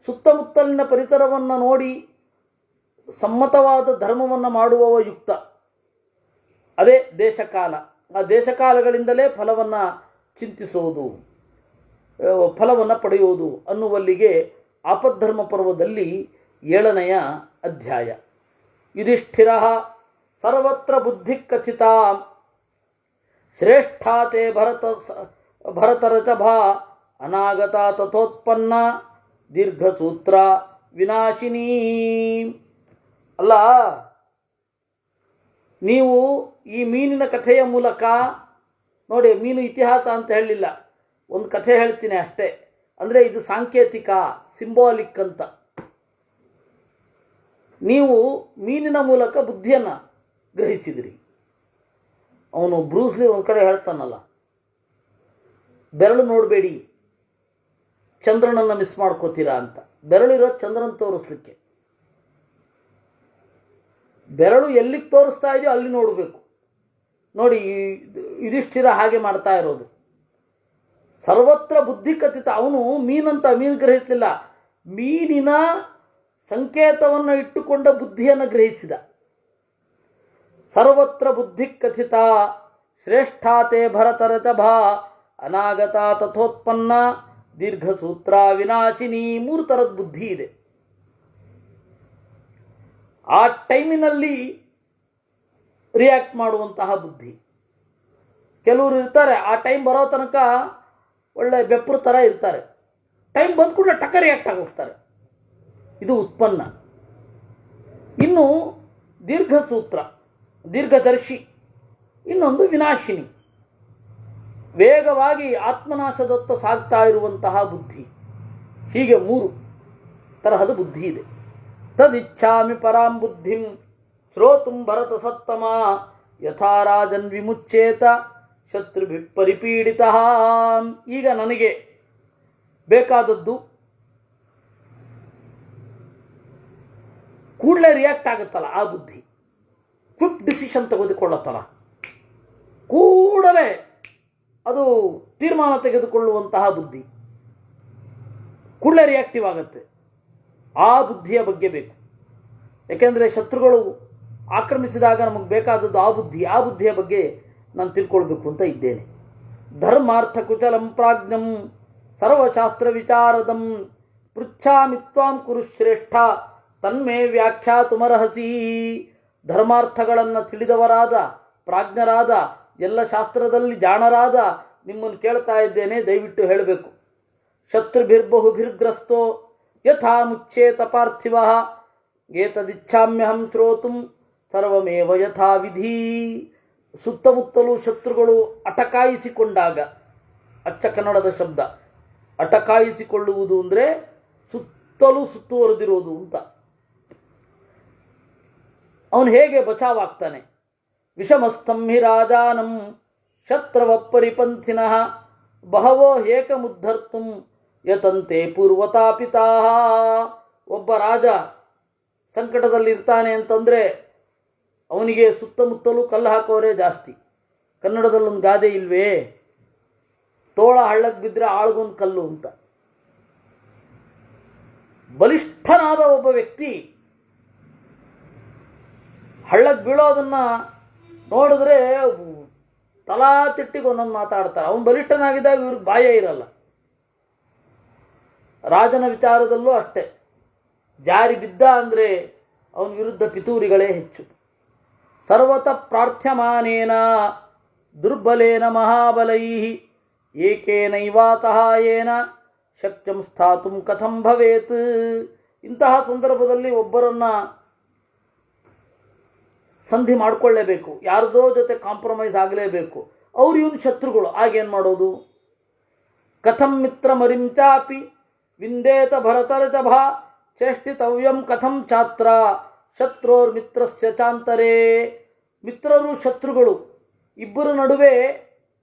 ಸುತ್ತಮುತ್ತಲಿನ ಪರಿಸರವನ್ನು ನೋಡಿ ಸಮ್ಮತವಾದ ಧರ್ಮವನ್ನು ಮಾಡುವವ ಯುಕ್ತ. ಅದೇ ದೇಶಕಾಲ. ಆ ದೇಶಕಾಲಗಳಿಂದಲೇ ಫಲವನ್ನು ಚಿಂತಿಸೋದು, ಫಲವನ್ನು ಪಡೆಯುವುದು ಅನ್ನುವಲ್ಲಿಗೆ ಆಪದ್ಧರ್ಮ ಪರ್ವದಲ್ಲಿ 7ನೆಯ ಅಧ್ಯಾಯ. ಯುಧಿಷ್ಠಿರ ಸರ್ವತ್ರ ಬುದ್ಧಿ ಕಥಿತಾ ಶ್ರೇಷ್ಠಾತೆ ಭರತರಚಭಾ ಅನಾಗತ ತಥೋತ್ಪನ್ನ ದೀರ್ಘಸೂತ್ರ ವಿನಾಶಿನಿ. ಅಲ್ಲ, ನೀವು ಈ ಮೀನಿನ ಕಥೆಯ ಮೂಲಕ ನೋಡಿ, ಮೀನು ಇತಿಹಾಸ ಅಂತ ಹೇಳಲಿಲ್ಲ, ಒಂದು ಕಥೆ ಹೇಳ್ತೀನಿ ಅಷ್ಟೇ. ಅಂದರೆ ಇದು ಸಾಂಕೇತಿಕ, ಸಿಂಬಾಲಿಕ್ ಅಂತ. ನೀವು ಮೀನಿನ ಮೂಲಕ ಬುದ್ಧಿಯನ್ನು ಗ್ರಹಿಸಿದ್ರಿ. ಅವನು ಬ್ರೂಸ್ಲಿ ಒಂದು ಕಡೆ ಹೇಳ್ತಾನಲ್ಲ, ಬೆರಳು ನೋಡಬೇಡಿ, ಚಂದ್ರನನ್ನು ಮಿಸ್ ಮಾಡ್ಕೋತೀರಾ ಅಂತ. ಬೆರಳಿರೋ ಚಂದ್ರನ ತೋರಿಸ್ಲಿಕ್ಕೆ. ಬೆರಳು ಎಲ್ಲಿಗೆ ತೋರಿಸ್ತಾ ಇದೆಯೋ ಅಲ್ಲಿ ನೋಡಬೇಕು. ನೋಡಿ, ಯುಧಿಷ್ಠಿರ ಹಾಗೆ ಮಾಡ್ತಾ ಇರೋದು. ಸರ್ವತ್ರ ಬುದ್ಧಿ ಕಥಿತ. ಅವನು ಮೀನು ಗ್ರಹಿಸಲಿಲ್ಲ, ಮೀನಿನ ಸಂಕೇತವನ್ನು ಇಟ್ಟುಕೊಂಡ ಬುದ್ಧಿಯನ್ನು ಗ್ರಹಿಸಿದ. ಸರ್ವತ್ರ ಬುದ್ಧಿ ಕಥಿತ ಶ್ರೇಷ್ಠಾತೆ ಭರತರಚಭಾ ಅನಾಗತ ತಥೋತ್ಪನ್ನ ದೀರ್ಘಸೂತ್ರ ವಿನಾಶಿನಿ. 3 ಥರದ ಬುದ್ಧಿ ಇದೆ. ಆ ಟೈಮಿನಲ್ಲಿ ರಿಯಾಕ್ಟ್ ಮಾಡುವಂತಹ ಬುದ್ಧಿ. ಕೆಲವರು ಇರ್ತಾರೆ, ಆ ಟೈಮ್ ಬರೋ ತನಕ ಒಳ್ಳೆ ಬೆಪ್ಪರು ಥರ ಇರ್ತಾರೆ, ಟೈಮ್ ಬಂದ ಕೂಡಲೇ ಟಕ್ಕ ರಿಯಾಕ್ಟ್ ಆಗೋಗ್ತಾರೆ. ಇದು ಉತ್ಪನ್ನ. ಇನ್ನು ದೀರ್ಘಸೂತ್ರ, ದೀರ್ಘದರ್ಶಿ. ಇನ್ನೊಂದು ವಿನಾಶಿನಿ, ವೇಗವಾಗಿ ಆತ್ಮನಾಶದತ್ತ ಸಾಗ್ತಾ ಇರುವಂತಹ ಬುದ್ಧಿ. ಹೀಗೆ 3 ತರಹದ ಬುದ್ಧಿ ಇದೆ. ತದಿಚ್ಛಾಮಿ ಪರಾಂ ಬುದ್ಧಿಂ ಶ್ರೋತುಂ ಭರತ ಸತ್ತಮ ಯಥಾ ರಾಜನ್ ವಿಮುಚ್ಚೇತ ಶತ್ರುಭಿ ಪರಿಪೀಡಿತ. ಈಗ ನನಗೆ ಬೇಕಾದದ್ದು ಕೂಡಲೇ ರಿಯಾಕ್ಟ್ ಆಗುತ್ತಲ್ಲ, ಆ ಬುದ್ಧಿ. ಕ್ವಿಕ್ ಡಿಸಿಷನ್ ತೆಗೆದುಕೊಳ್ಳುತ್ತಲ್ಲ, ಕೂಡಲೇ ಅದು ತೀರ್ಮಾನ ತೆಗೆದುಕೊಳ್ಳುವಂತಹ ಬುದ್ಧಿ, ಕೂಡಲೇ ರಿಯಾಕ್ಟಿವ್ ಆಗುತ್ತೆ. ಆ ಬುದ್ಧಿಯ ಬಗ್ಗೆ ಬೇಕು. ಯಾಕೆಂದರೆ ಶತ್ರುಗಳು ಆಕ್ರಮಿಸಿದಾಗ ನಮಗೆ ಬೇಕಾದದ್ದು ಆ ಬುದ್ಧಿ. ಆ ಬುದ್ಧಿಯ ಬಗ್ಗೆ ನಾನು ತಿಳ್ಕೊಳ್ಬೇಕು ಅಂತ ಇದ್ದೇನೆ. ಧರ್ಮಾರ್ಥ ಕುಶಲಂ ಪ್ರಾಜ್ಞಂ ಸರ್ವಶಾಸ್ತ್ರ ವಿಚಾರದಂ ಪೃಚ್ಛಾಮಿ ತ್ವಾಂ ಕುರುಶ್ರೇಷ್ಠ ತನ್ಮೇ ವ್ಯಾಖ್ಯಾತುಮರ್ಹಸಿ. ಧರ್ಮಾರ್ಥಗಳನ್ನು ತಿಳಿದವರಾದ, ಪ್ರಾಜ್ಞರಾದ, ಎಲ್ಲ ಶಾಸ್ತ್ರದಲ್ಲಿ ಜಾಣರಾದ ನಿಮ್ಮನ್ನು ಕೇಳ್ತಾ ಇದ್ದೇನೆ, ದಯವಿಟ್ಟು ಹೇಳಬೇಕು. ಶತ್ರುಭಿರ್ಬಹುಭಿರ್ಗ್ರಸ್ತೋ ಯಥಾ ಮುಚ್ಚೇತ ಪಾರ್ಥಿವ ಏತದಿಚ್ಛಾಮ್ಯಹಂ ಶ್ರೋತುಂ ಸರ್ವಮೇವ ಯಥಾ ವಿಧಿ. ಸುತ್ತಮುತ್ತಲೂ ಶತ್ರುಗಳು ಅಟಕಾಯಿಸಿಕೊಂಡಾಗ, ಅಚ್ಚ ಕನ್ನಡದ ಶಬ್ದ, ಅಟಕಾಯಿಸಿಕೊಳ್ಳುವುದು ಅಂದರೆ ಸುತ್ತಲೂ ಸುತ್ತುವರೆದಿರೋದು ಅಂತ. ಅವನು ಹೇಗೆ ಬಚಾವಾಗ್ತಾನೆ? ವಿಷಮಸ್ಥಂ ಹಿ ರಾಜಾನಂ ಶತ್ರವ ಪರಿಪಂಥಿನಃ ಬಹವೋ ಏಕಮುದ್ಧರ್ತುಂ ಯತಂತೆ ಪೂರ್ವತಾಪಿತಾ. ಒಬ್ಬ ರಾಜ ಸಂಕಟದಲ್ಲಿರ್ತಾನೆ ಅಂತಂದರೆ ಅವನಿಗೆ ಸುತ್ತಮುತ್ತಲೂ ಕಲ್ಲು ಹಾಕೋರೇ ಜಾಸ್ತಿ. ಕನ್ನಡದಲ್ಲೊಂದು ಗಾದೆ ಇಲ್ವೇ, ತೋಳ ಹಳ್ಳಕ್ಕೆ ಬಿದ್ದರೆ ಆಳ್ಗೊಂದು ಕಲ್ಲು ಅಂತ. ಬಲಿಷ್ಠನಾದ ಒಬ್ಬ ವ್ಯಕ್ತಿ ಹಳ್ಳಕ್ಕೆ ಬೀಳೋದನ್ನು ನೋಡಿದ್ರೆ ತಲಾ ತಿಟ್ಟಿಗೆ ಒಂದೊಂದು ಮಾತಾಡ್ತಾರೆ. ಅವನು ಬಲಿಷ್ಠನಾಗಿದ್ದಾಗ ಇವ್ರಿಗೆ ಬಾಯ ಇರಲ್ಲ. ರಾಜನ ವಿಚಾರದಲ್ಲೂ ಅಷ್ಟೇ, ಜಾರಿ ಬಿದ್ದ ಅಂದರೆ ಅವನ ವಿರುದ್ಧ ಪಿತೂರಿಗಳೇ ಹೆಚ್ಚು. ಸರ್ವತಃ ಪ್ರಾರ್ಥ್ಯಮಾನೇನ ದುರ್ಬಲೇನ ಮಹಾಬಲೈ ಏಕೇನೈವಾತಃ ಯೇನ ಶಕ್ಯಂ ಸ್ಥಾತುಂ ಕಥಂ ಭವೇತ್. ಇಂತಹ ಸಂದರ್ಭದಲ್ಲಿ ಒಬ್ಬರನ್ನು ಸಂಧಿ ಮಾಡಿಕೊಳ್ಳೇಬೇಕು, ಯಾರದೋ ಜೊತೆ ಕಾಂಪ್ರಮೈಸ್ ಆಗಲೇಬೇಕು. ಅವ್ರು ಇವನು ಶತ್ರುಗಳು, ಆಗೇನು ಮಾಡೋದು? ಕಥಂ ಮಿತ್ರ ಮರಿಂಚಾಪಿ ವಿಂದೇತ ಭರತರಜಭ ಚೇಷ್ಟಿತವ್ಯಂ ಕಥಂ ಛಾತ್ರ ಶತ್ರೋರ್ಮಿತ್ರಸ್ಯ ಚಾಂತರೇ. ಮಿತ್ರರು ಶತ್ರುಗಳು ಇಬ್ಬರ ನಡುವೆ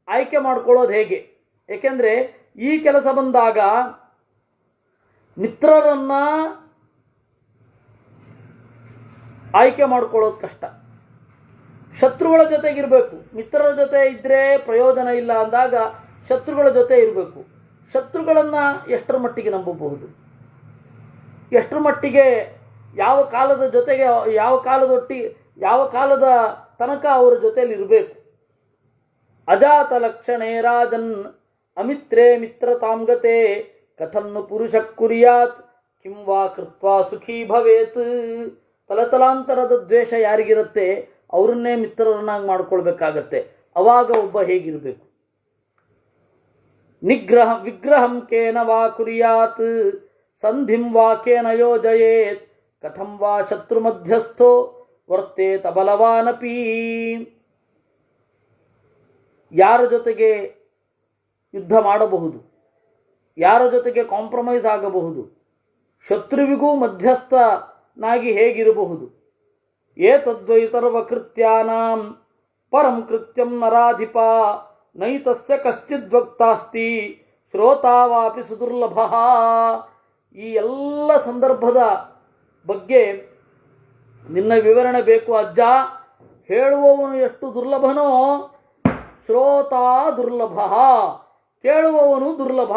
ಆಯ್ಕೆ ಮಾಡ್ಕೊಳ್ಳೋದು ಹೇಗೆ? ಏಕೆಂದರೆ ಈ ಕೆಲಸ ಬಂದಾಗ ಮಿತ್ರರನ್ನು ಆಯ್ಕೆ ಮಾಡ್ಕೊಳ್ಳೋದು ಕಷ್ಟ. ಶತ್ರುಗಳ ಜೊತೆಗಿರಬೇಕು. ಮಿತ್ರರ ಜೊತೆ ಇದ್ದರೆ ಪ್ರಯೋಜನ ಇಲ್ಲ ಅಂದಾಗ ಶತ್ರುಗಳ ಜೊತೆ ಇರಬೇಕು. ಶತ್ರುಗಳನ್ನು ಎಷ್ಟರ ಮಟ್ಟಿಗೆ ನಂಬಬಹುದು? ಎಷ್ಟರ ಮಟ್ಟಿಗೆ ಯಾವ ಕಾಲದ ಜೊತೆಗೆ ಯಾವ ಕಾಲದ ತನಕ ಅವರ ಜೊತೆಯಲ್ಲಿ ಇರಬೇಕು? ಅಜಾತ ಲಕ್ಷಣೇ ರಾಜನ್ ಅಮಿತ್ರೇ ಮಿತ್ರತಾಂಗತೆ ಕಥನ್ನು ಪುರುಷ ಕುರ್ಯಾತ್ ಕಿಂ ವಾ ಕೃತ್ವಾ ಸುಖೀ ಭವೇತ್. ತಲತಲಾಂತರದ ದ್ವೇಷ ಯಾರಿಗಿರುತ್ತೆ ಅವರನ್ನೇ ಮಿತ್ರರನ್ನಾಗಿ ಮಾಡ್ಕೊಳ್ಬೇಕಾಗತ್ತೆ. ಅವಾಗ ಒಬ್ಬ ಹೇಗಿರಬೇಕು? ವಿಗ್ರಹಂ ಕೇನ ವಾ ಕುರ್ಯಾತ್ ಸಂಧಿಂ ವಾ ಕೇನ ಯೋಜಯೇತ್ ಕಥಂ ವಾ ಶತ್ರು ಮಧ್ಯಸ್ಥೋ ವರ್ತೇತ ಬಲವಾನಪಿ. ಯಾರ ಜೊತೆಗೆ ಯುದ್ಧ ಮಾಡಬಹುದು, ಯಾರ ಜೊತೆಗೆ ಕಾಂಪ್ರಮೈಸ್ ಆಗಬಹುದು, ಶತ್ರುವಿಗೂ ಮಧ್ಯಸ್ಥನಾಗಿ ಹೇಗಿರಬಹುದು? ಏತದ್ವೈತರ್ವಕೃತ್ಯಾನಾಂ ಪರಂ ಕೃತ್ಯಂ ನರಾಧಿಪ ನೈತಸ್ಯ ಕಶ್ಚಿದ್ವಕ್ತಾಸ್ತಿ ಶ್ರೋತಾವಾಪಿ ಸುದುರ್ಲಭ. ಈ ಎಲ್ಲ ಸಂದರ್ಭದ ಬಗ್ಗೆ ನಿನ್ನ ವಿವರಣೆ ಬೇಕು ಅಜ್ಜ. ಹೇಳುವವನು ಎಷ್ಟು ದುರ್ಲಭನೋ ಶ್ರೋತಾ ದುರ್ಲಭ, ಕೇಳುವವನು ದುರ್ಲಭ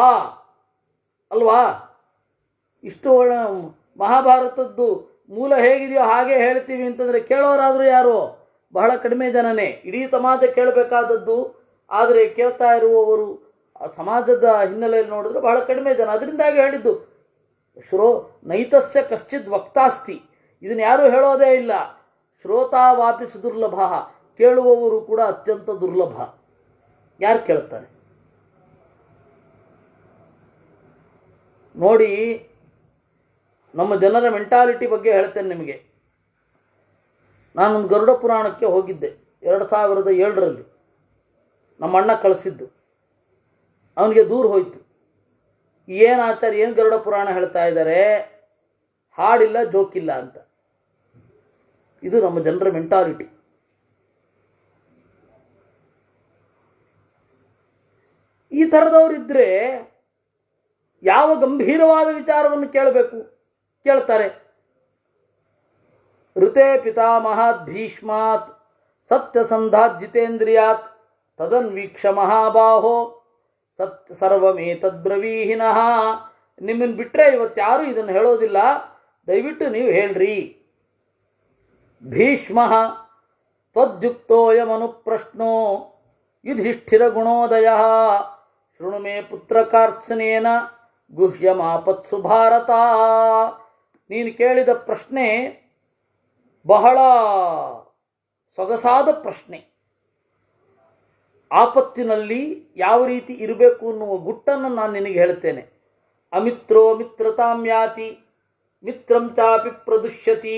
ಅಲ್ವಾ? ಇಷ್ಟು ಮಹಾಭಾರತದ್ದು ಮೂಲ ಹೇಗಿದೆಯೋ ಹಾಗೆ ಹೇಳ್ತೀವಿ ಅಂತಂದರೆ ಕೇಳೋರಾದರೂ ಯಾರು? ಬಹಳ ಕಡಿಮೆ ಜನನೇ. ಇಡೀ ಸಮಾಜ ಕೇಳಬೇಕಾದದ್ದು, ಆದರೆ ಕೇಳ್ತಾ ಇರುವವರು ಸಮಾಜದ ಹಿನ್ನೆಲೆಯಲ್ಲಿ ನೋಡಿದ್ರೆ ಬಹಳ ಕಡಿಮೆ ಜನ. ಅದರಿಂದಾಗಿ ಹೇಳಿದ್ದು ನೈತಸ್ಯ ಕಶ್ಚಿದ್ ವಕ್ತಾಸ್ತಿ. ಇದನ್ನು ಯಾರೂ ಹೇಳೋದೇ ಇಲ್ಲ. ಶ್ರೋತಾವಾಪಿ ಸುದುರ್ಲಭ, ಕೇಳುವವರು ಕೂಡ ಅತ್ಯಂತ ದುರ್ಲಭ. ಯಾರು ಕೇಳ್ತಾರೆ ನೋಡಿ? ನಮ್ಮ ಜನರ ಮೆಂಟಾಲಿಟಿ ಬಗ್ಗೆ ಹೇಳ್ತೇನೆ ನಿಮಗೆ. ನಾನೊಂದು ಗರುಡ ಪುರಾಣಕ್ಕೆ ಹೋಗಿದ್ದೆ 2007ರಲ್ಲಿ. ನಮ್ಮ ಅಣ್ಣ ಕಳಿಸಿದ್ದು. ಅವನಿಗೆ ದೂರ ಹೋಯಿತು. ಏನು ಆಚಾರ್ಯ, ಏನು ಗರುಡ ಪುರಾಣ ಹೇಳ್ತಾ ಇದ್ದಾರೆ, ಹಾಡಿಲ್ಲ ಜೋಕಿಲ್ಲ ಅಂತ. ಇದು ನಮ್ಮ ಜನರ ಮೆಂಟಾಲಿಟಿ. ಈ ಥರದವರಿದ್ದರೆ ಯಾವ ಗಂಭೀರವಾದ ವಿಚಾರವನ್ನು ಕೇಳಬೇಕು? ಕೇಳ್ತಾರೆ. ಋತೆ ಪಿತಾಮಹಾತ್ ಭೀಷ್ಮಾತ್ ಸತ್ಯಸಂಧಾತ್ ಜಿತೇಂದ್ರಿಯಾತ್ ತದನ್ವೀಕ್ಷ ಮಹಾಬಾಹೋ ಸರ್ವಮೇತದ್ಬ್ರವೀಹಿನಃ. ನಿಮ್ಮನ್ನು ಬಿಟ್ಟರೆ ಇವತ್ತು ಯಾರೂ ಇದನ್ನು ಹೇಳೋದಿಲ್ಲ, ದಯವಿಟ್ಟು ನೀವು ಹೇಳ್ರಿ. ಭೀಷ್ಮ ತ್ವದ್ಯುಕ್ತೋಯಮನುಪ್ರಶ್ನೋ ಯುಧಿಷ್ಠಿರ ಗುಣೋದಯ ಶೃಣು ಮೇ ಪುತ್ರಕಾರ್ತ್ಸನೇನ ಗುಹ್ಯಮಾಪತ್ಸು ಭಾರತ. ನೀನು ಕೇಳಿದ ಪ್ರಶ್ನೆ ಬಹಳ ಸೊಗಸಾದ ಪ್ರಶ್ನೆ. ಆಪತ್ತಿನಲ್ಲಿ ಯಾವ ರೀತಿ ಇರಬೇಕು ಅನ್ನುವ ಗುಟ್ಟನ್ನು ನಾನು ನಿನಗೆ ಹೇಳ್ತೇನೆ. ಅಮಿತ್ರೋ ಮಿತ್ರತಾಂ ಯಾತಿ ಮಿತ್ರಂ ಚಾಪಿ ಪ್ರದುಷ್ಯತಿ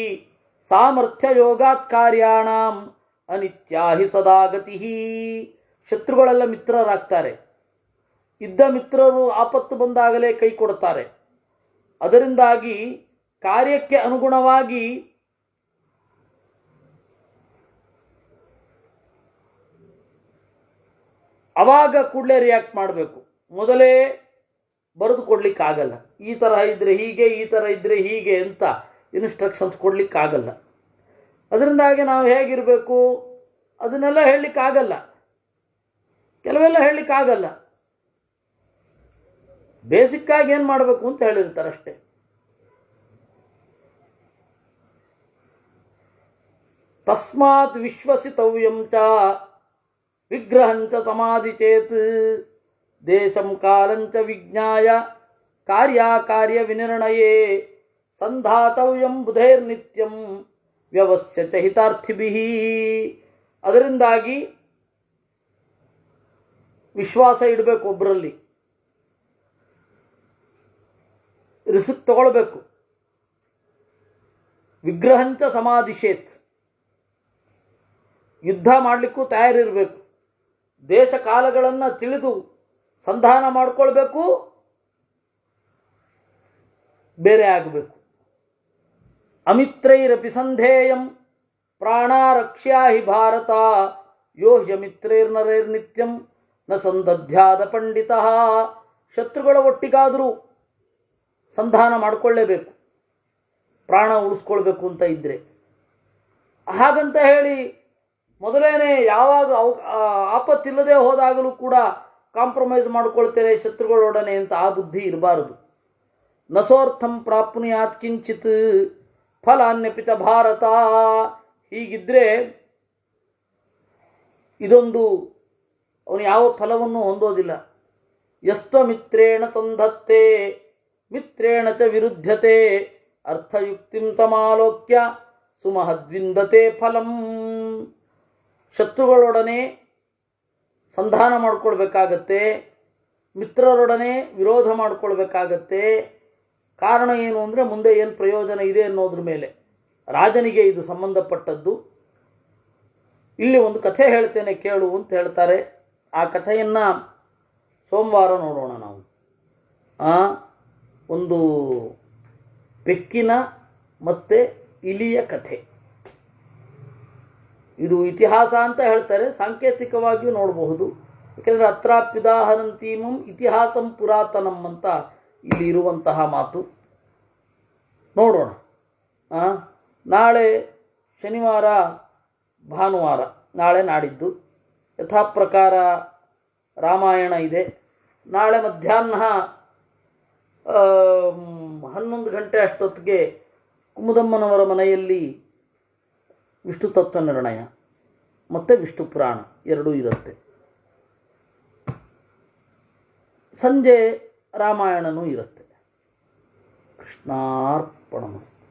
ಸಾಮರ್ಥ್ಯ ಯೋಗಾತ್ ಕಾರ್ಯಾಣಾಂ ಅನಿತ್ಯಾಹಿ ಸದಾಗತಿ. ಶತ್ರುಗಳೆಲ್ಲ ಮಿತ್ರರಾಗ್ತಾರೆ. ಇದ್ದ ಮಿತ್ರರು ಆಪತ್ತು ಬಂದಾಗಲೇ ಕೈ ಕೊಡುತ್ತಾರೆ. ಅದರಿಂದಾಗಿ ಕಾರ್ಯಕ್ಕೆ ಅನುಗುಣವಾಗಿ ಅವಾಗ ಕೂಡಲೇ ರಿಯಾಕ್ಟ್ ಮಾಡಬೇಕು. ಮೊದಲೇ ಬರೆದು ಕೊಡ್ಲಿಕ್ಕಾಗಲ್ಲ. ಈ ಥರ ಇದ್ದರೆ ಹೀಗೆ, ಈ ಥರ ಇದ್ದರೆ ಹೀಗೆ ಅಂತ ಇನ್ಸ್ಟ್ರಕ್ಷನ್ಸ್ ಕೊಡಲಿಕ್ಕಾಗಲ್ಲ. ಅದರಿಂದಾಗಿ ನಾವು ಹೇಗಿರಬೇಕು ಅದನ್ನೆಲ್ಲ ಹೇಳಲಿಕ್ಕಾಗಲ್ಲ, ಕೆಲವೆಲ್ಲ ಹೇಳಲಿಕ್ಕಾಗಲ್ಲ. ಬೇಸಿಕ್ಕಾಗಿ ಏನು ಮಾಡಬೇಕು ಅಂತ ಹೇಳಿರ್ತಾರೆ ಅಷ್ಟೇ. ತಸ್ಮಾತ್ ವಿಶ್ವಸಿತವ್ಯಂ ಚ ವಿಗ್ರಹಂಚ ಸಮಾಧಿ ಚೇತ್ ದೇಶಂ ಕಾಲಂಚ ವಿಜ್ಞಾಯ ಕಾರ್ಯಕಾರ್ಯ ವಿನಿರ್ಣಯೇ ಸಂಧಾತವ್ಯಂ ಬುಧೈರ್ನಿತ್ಯಂ ವ್ಯವಸ್ಯ ಚ ಹಿತಾರ್ಥಿಭಿಃ. ಅದರಿಂದಾಗಿ ವಿಶ್ವಾಸ ಇಡಬೇಕು, ಒಬ್ಬರಲ್ಲಿ ರಿಸ್ಕ್ ತಗೊಳ್ಬೇಕು. ವಿಗ್ರಹಂಚ ಸಮಾಧಿಶೇತ್, ಯುದ್ಧ ಮಾಡಲಿಕ್ಕೂ ತಯಾರಿರಬೇಕು. ದೇಶ ಕಾಲಗಳನ್ನು ತಿಳಿದು ಸಂಧಾನ ಮಾಡಿಕೊಳ್ಬೇಕು, ಬೇರೆ ಆಗಬೇಕು. ಅಮಿತ್ರೈರಪಿ ಸಂಧೇಯಂ ಪ್ರಾಣಾರಕ್ಷ್ಯಾ ಹಿ ಭಾರತ ಯೋ ಹ್ಯಮಿತ್ರೈರ್ನರೈರ್ನಿತ್ಯಂ ನ ಸಂದಧ್ಯಾದ ಪಂಡಿತ. ಶತ್ರುಗಳ ಒಟ್ಟಿಗಾದರೂ ಸಂಧಾನ ಮಾಡಿಕೊಳ್ಳೇಬೇಕು, ಪ್ರಾಣ ಉಳಿಸ್ಕೊಳ್ಬೇಕು ಅಂತ ಇದ್ದರೆ. ಹಾಗಂತ ಹೇಳಿ ಮೊದಲೇನೆ ಯಾವಾಗ ಆಪತ್ತಿಲ್ಲದೆ ಹೋದಾಗಲೂ ಕೂಡ ಕಾಂಪ್ರಮೈಸ್ ಮಾಡಿಕೊಳ್ತೇನೆ ಶತ್ರುಗಳೊಡನೆ ಅಂತ ಆ ಬುದ್ಧಿ ಇರಬಾರದು. ನಸೋರ್ಥಂ ಪ್ರಾಪ್ನುಯಾತ್ ಕಿಂಚಿತ್ ಫಲಾನ್ಯಪಿತ ಭಾರತ. ಹೀಗಿದ್ದರೆ ಇದೊಂದು ಅವನು ಯಾವ ಫಲವನ್ನು ಹೊಂದೋದಿಲ್ಲ. ಯಸ್ತ್ವಮಿತ್ರೇಣ ತಂಧತ್ತೆ ಮಿತ್ರೇಣ ಚ ವಿರುದ್ಧತೆ ಅರ್ಥಯುಕ್ತಿಂ ತಮಾಲೋಕ್ಯ ಸುಮಹದ್ವಿಂದತೆ ಫಲಂ. ಶತ್ರುಗಳೊಡನೆ ಸಂಧಾನ ಮಾಡಿಕೊಳ್ಬೇಕಾಗತ್ತೆ, ಮಿತ್ರರೊಡನೆ ವಿರೋಧ ಮಾಡಿಕೊಳ್ಬೇಕಾಗತ್ತೆ. ಕಾರಣ ಏನು ಅಂದರೆ ಮುಂದೆ ಏನು ಪ್ರಯೋಜನ ಇದೆ ಅನ್ನೋದ್ರ ಮೇಲೆ. ರಾಜನಿಗೆ ಇದು ಸಂಬಂಧಪಟ್ಟದ್ದು. ಇಲ್ಲಿ ಒಂದು ಕಥೆ ಹೇಳ್ತೇನೆ ಕೇಳು ಅಂತ ಹೇಳ್ತಾರೆ. ಆ ಕಥೆಯನ್ನು ಸೋಮವಾರ ನೋಡೋಣ ನಾವು. ಒಂದು ಬೆಕ್ಕಿನ ಮತ್ತು ಇಲಿಯ ಕಥೆ. ಇದು ಇತಿಹಾಸ ಅಂತ ಹೇಳ್ತಾರೆ, ಸಾಂಕೇತಿಕವಾಗಿಯೂ ನೋಡಬಹುದು. ಯಾಕೆಂದರೆ ಅತ್ರಾಪ್ಯುದಾಹರಂತೀಮಂ ಇತಿಹಾಸಂ ಪುರಾತನಂ ಅಂತ ಇಲ್ಲಿ ಇರುವಂತಹ ಮಾತು. ನೋಡೋಣ. ನಾಳೆ ಶನಿವಾರ, ಭಾನುವಾರ, ನಾಳೆ ನಾಡಿದ್ದು ಯಥಾ ಪ್ರಕಾರ ರಾಮಾಯಣ ಇದೆ. ನಾಳೆ ಮಧ್ಯಾಹ್ನ 11 ಗಂಟೆ ಅಷ್ಟೊತ್ತಿಗೆ ಕುಮುದಮ್ಮನವರ ಮನೆಯಲ್ಲಿ ವಿಷ್ಣು ತತ್ವ ನಿರ್ಣಯ ಮತ್ತು ವಿಷ್ಣು ಪುರಾಣ ಎರಡೂ ಇರುತ್ತೆ. ಸಂಜೆ ರಾಮಾಯಣನೂ ಇರುತ್ತೆ. ಕೃಷ್ಣಾರ್ಪಣಮಸ್ತು.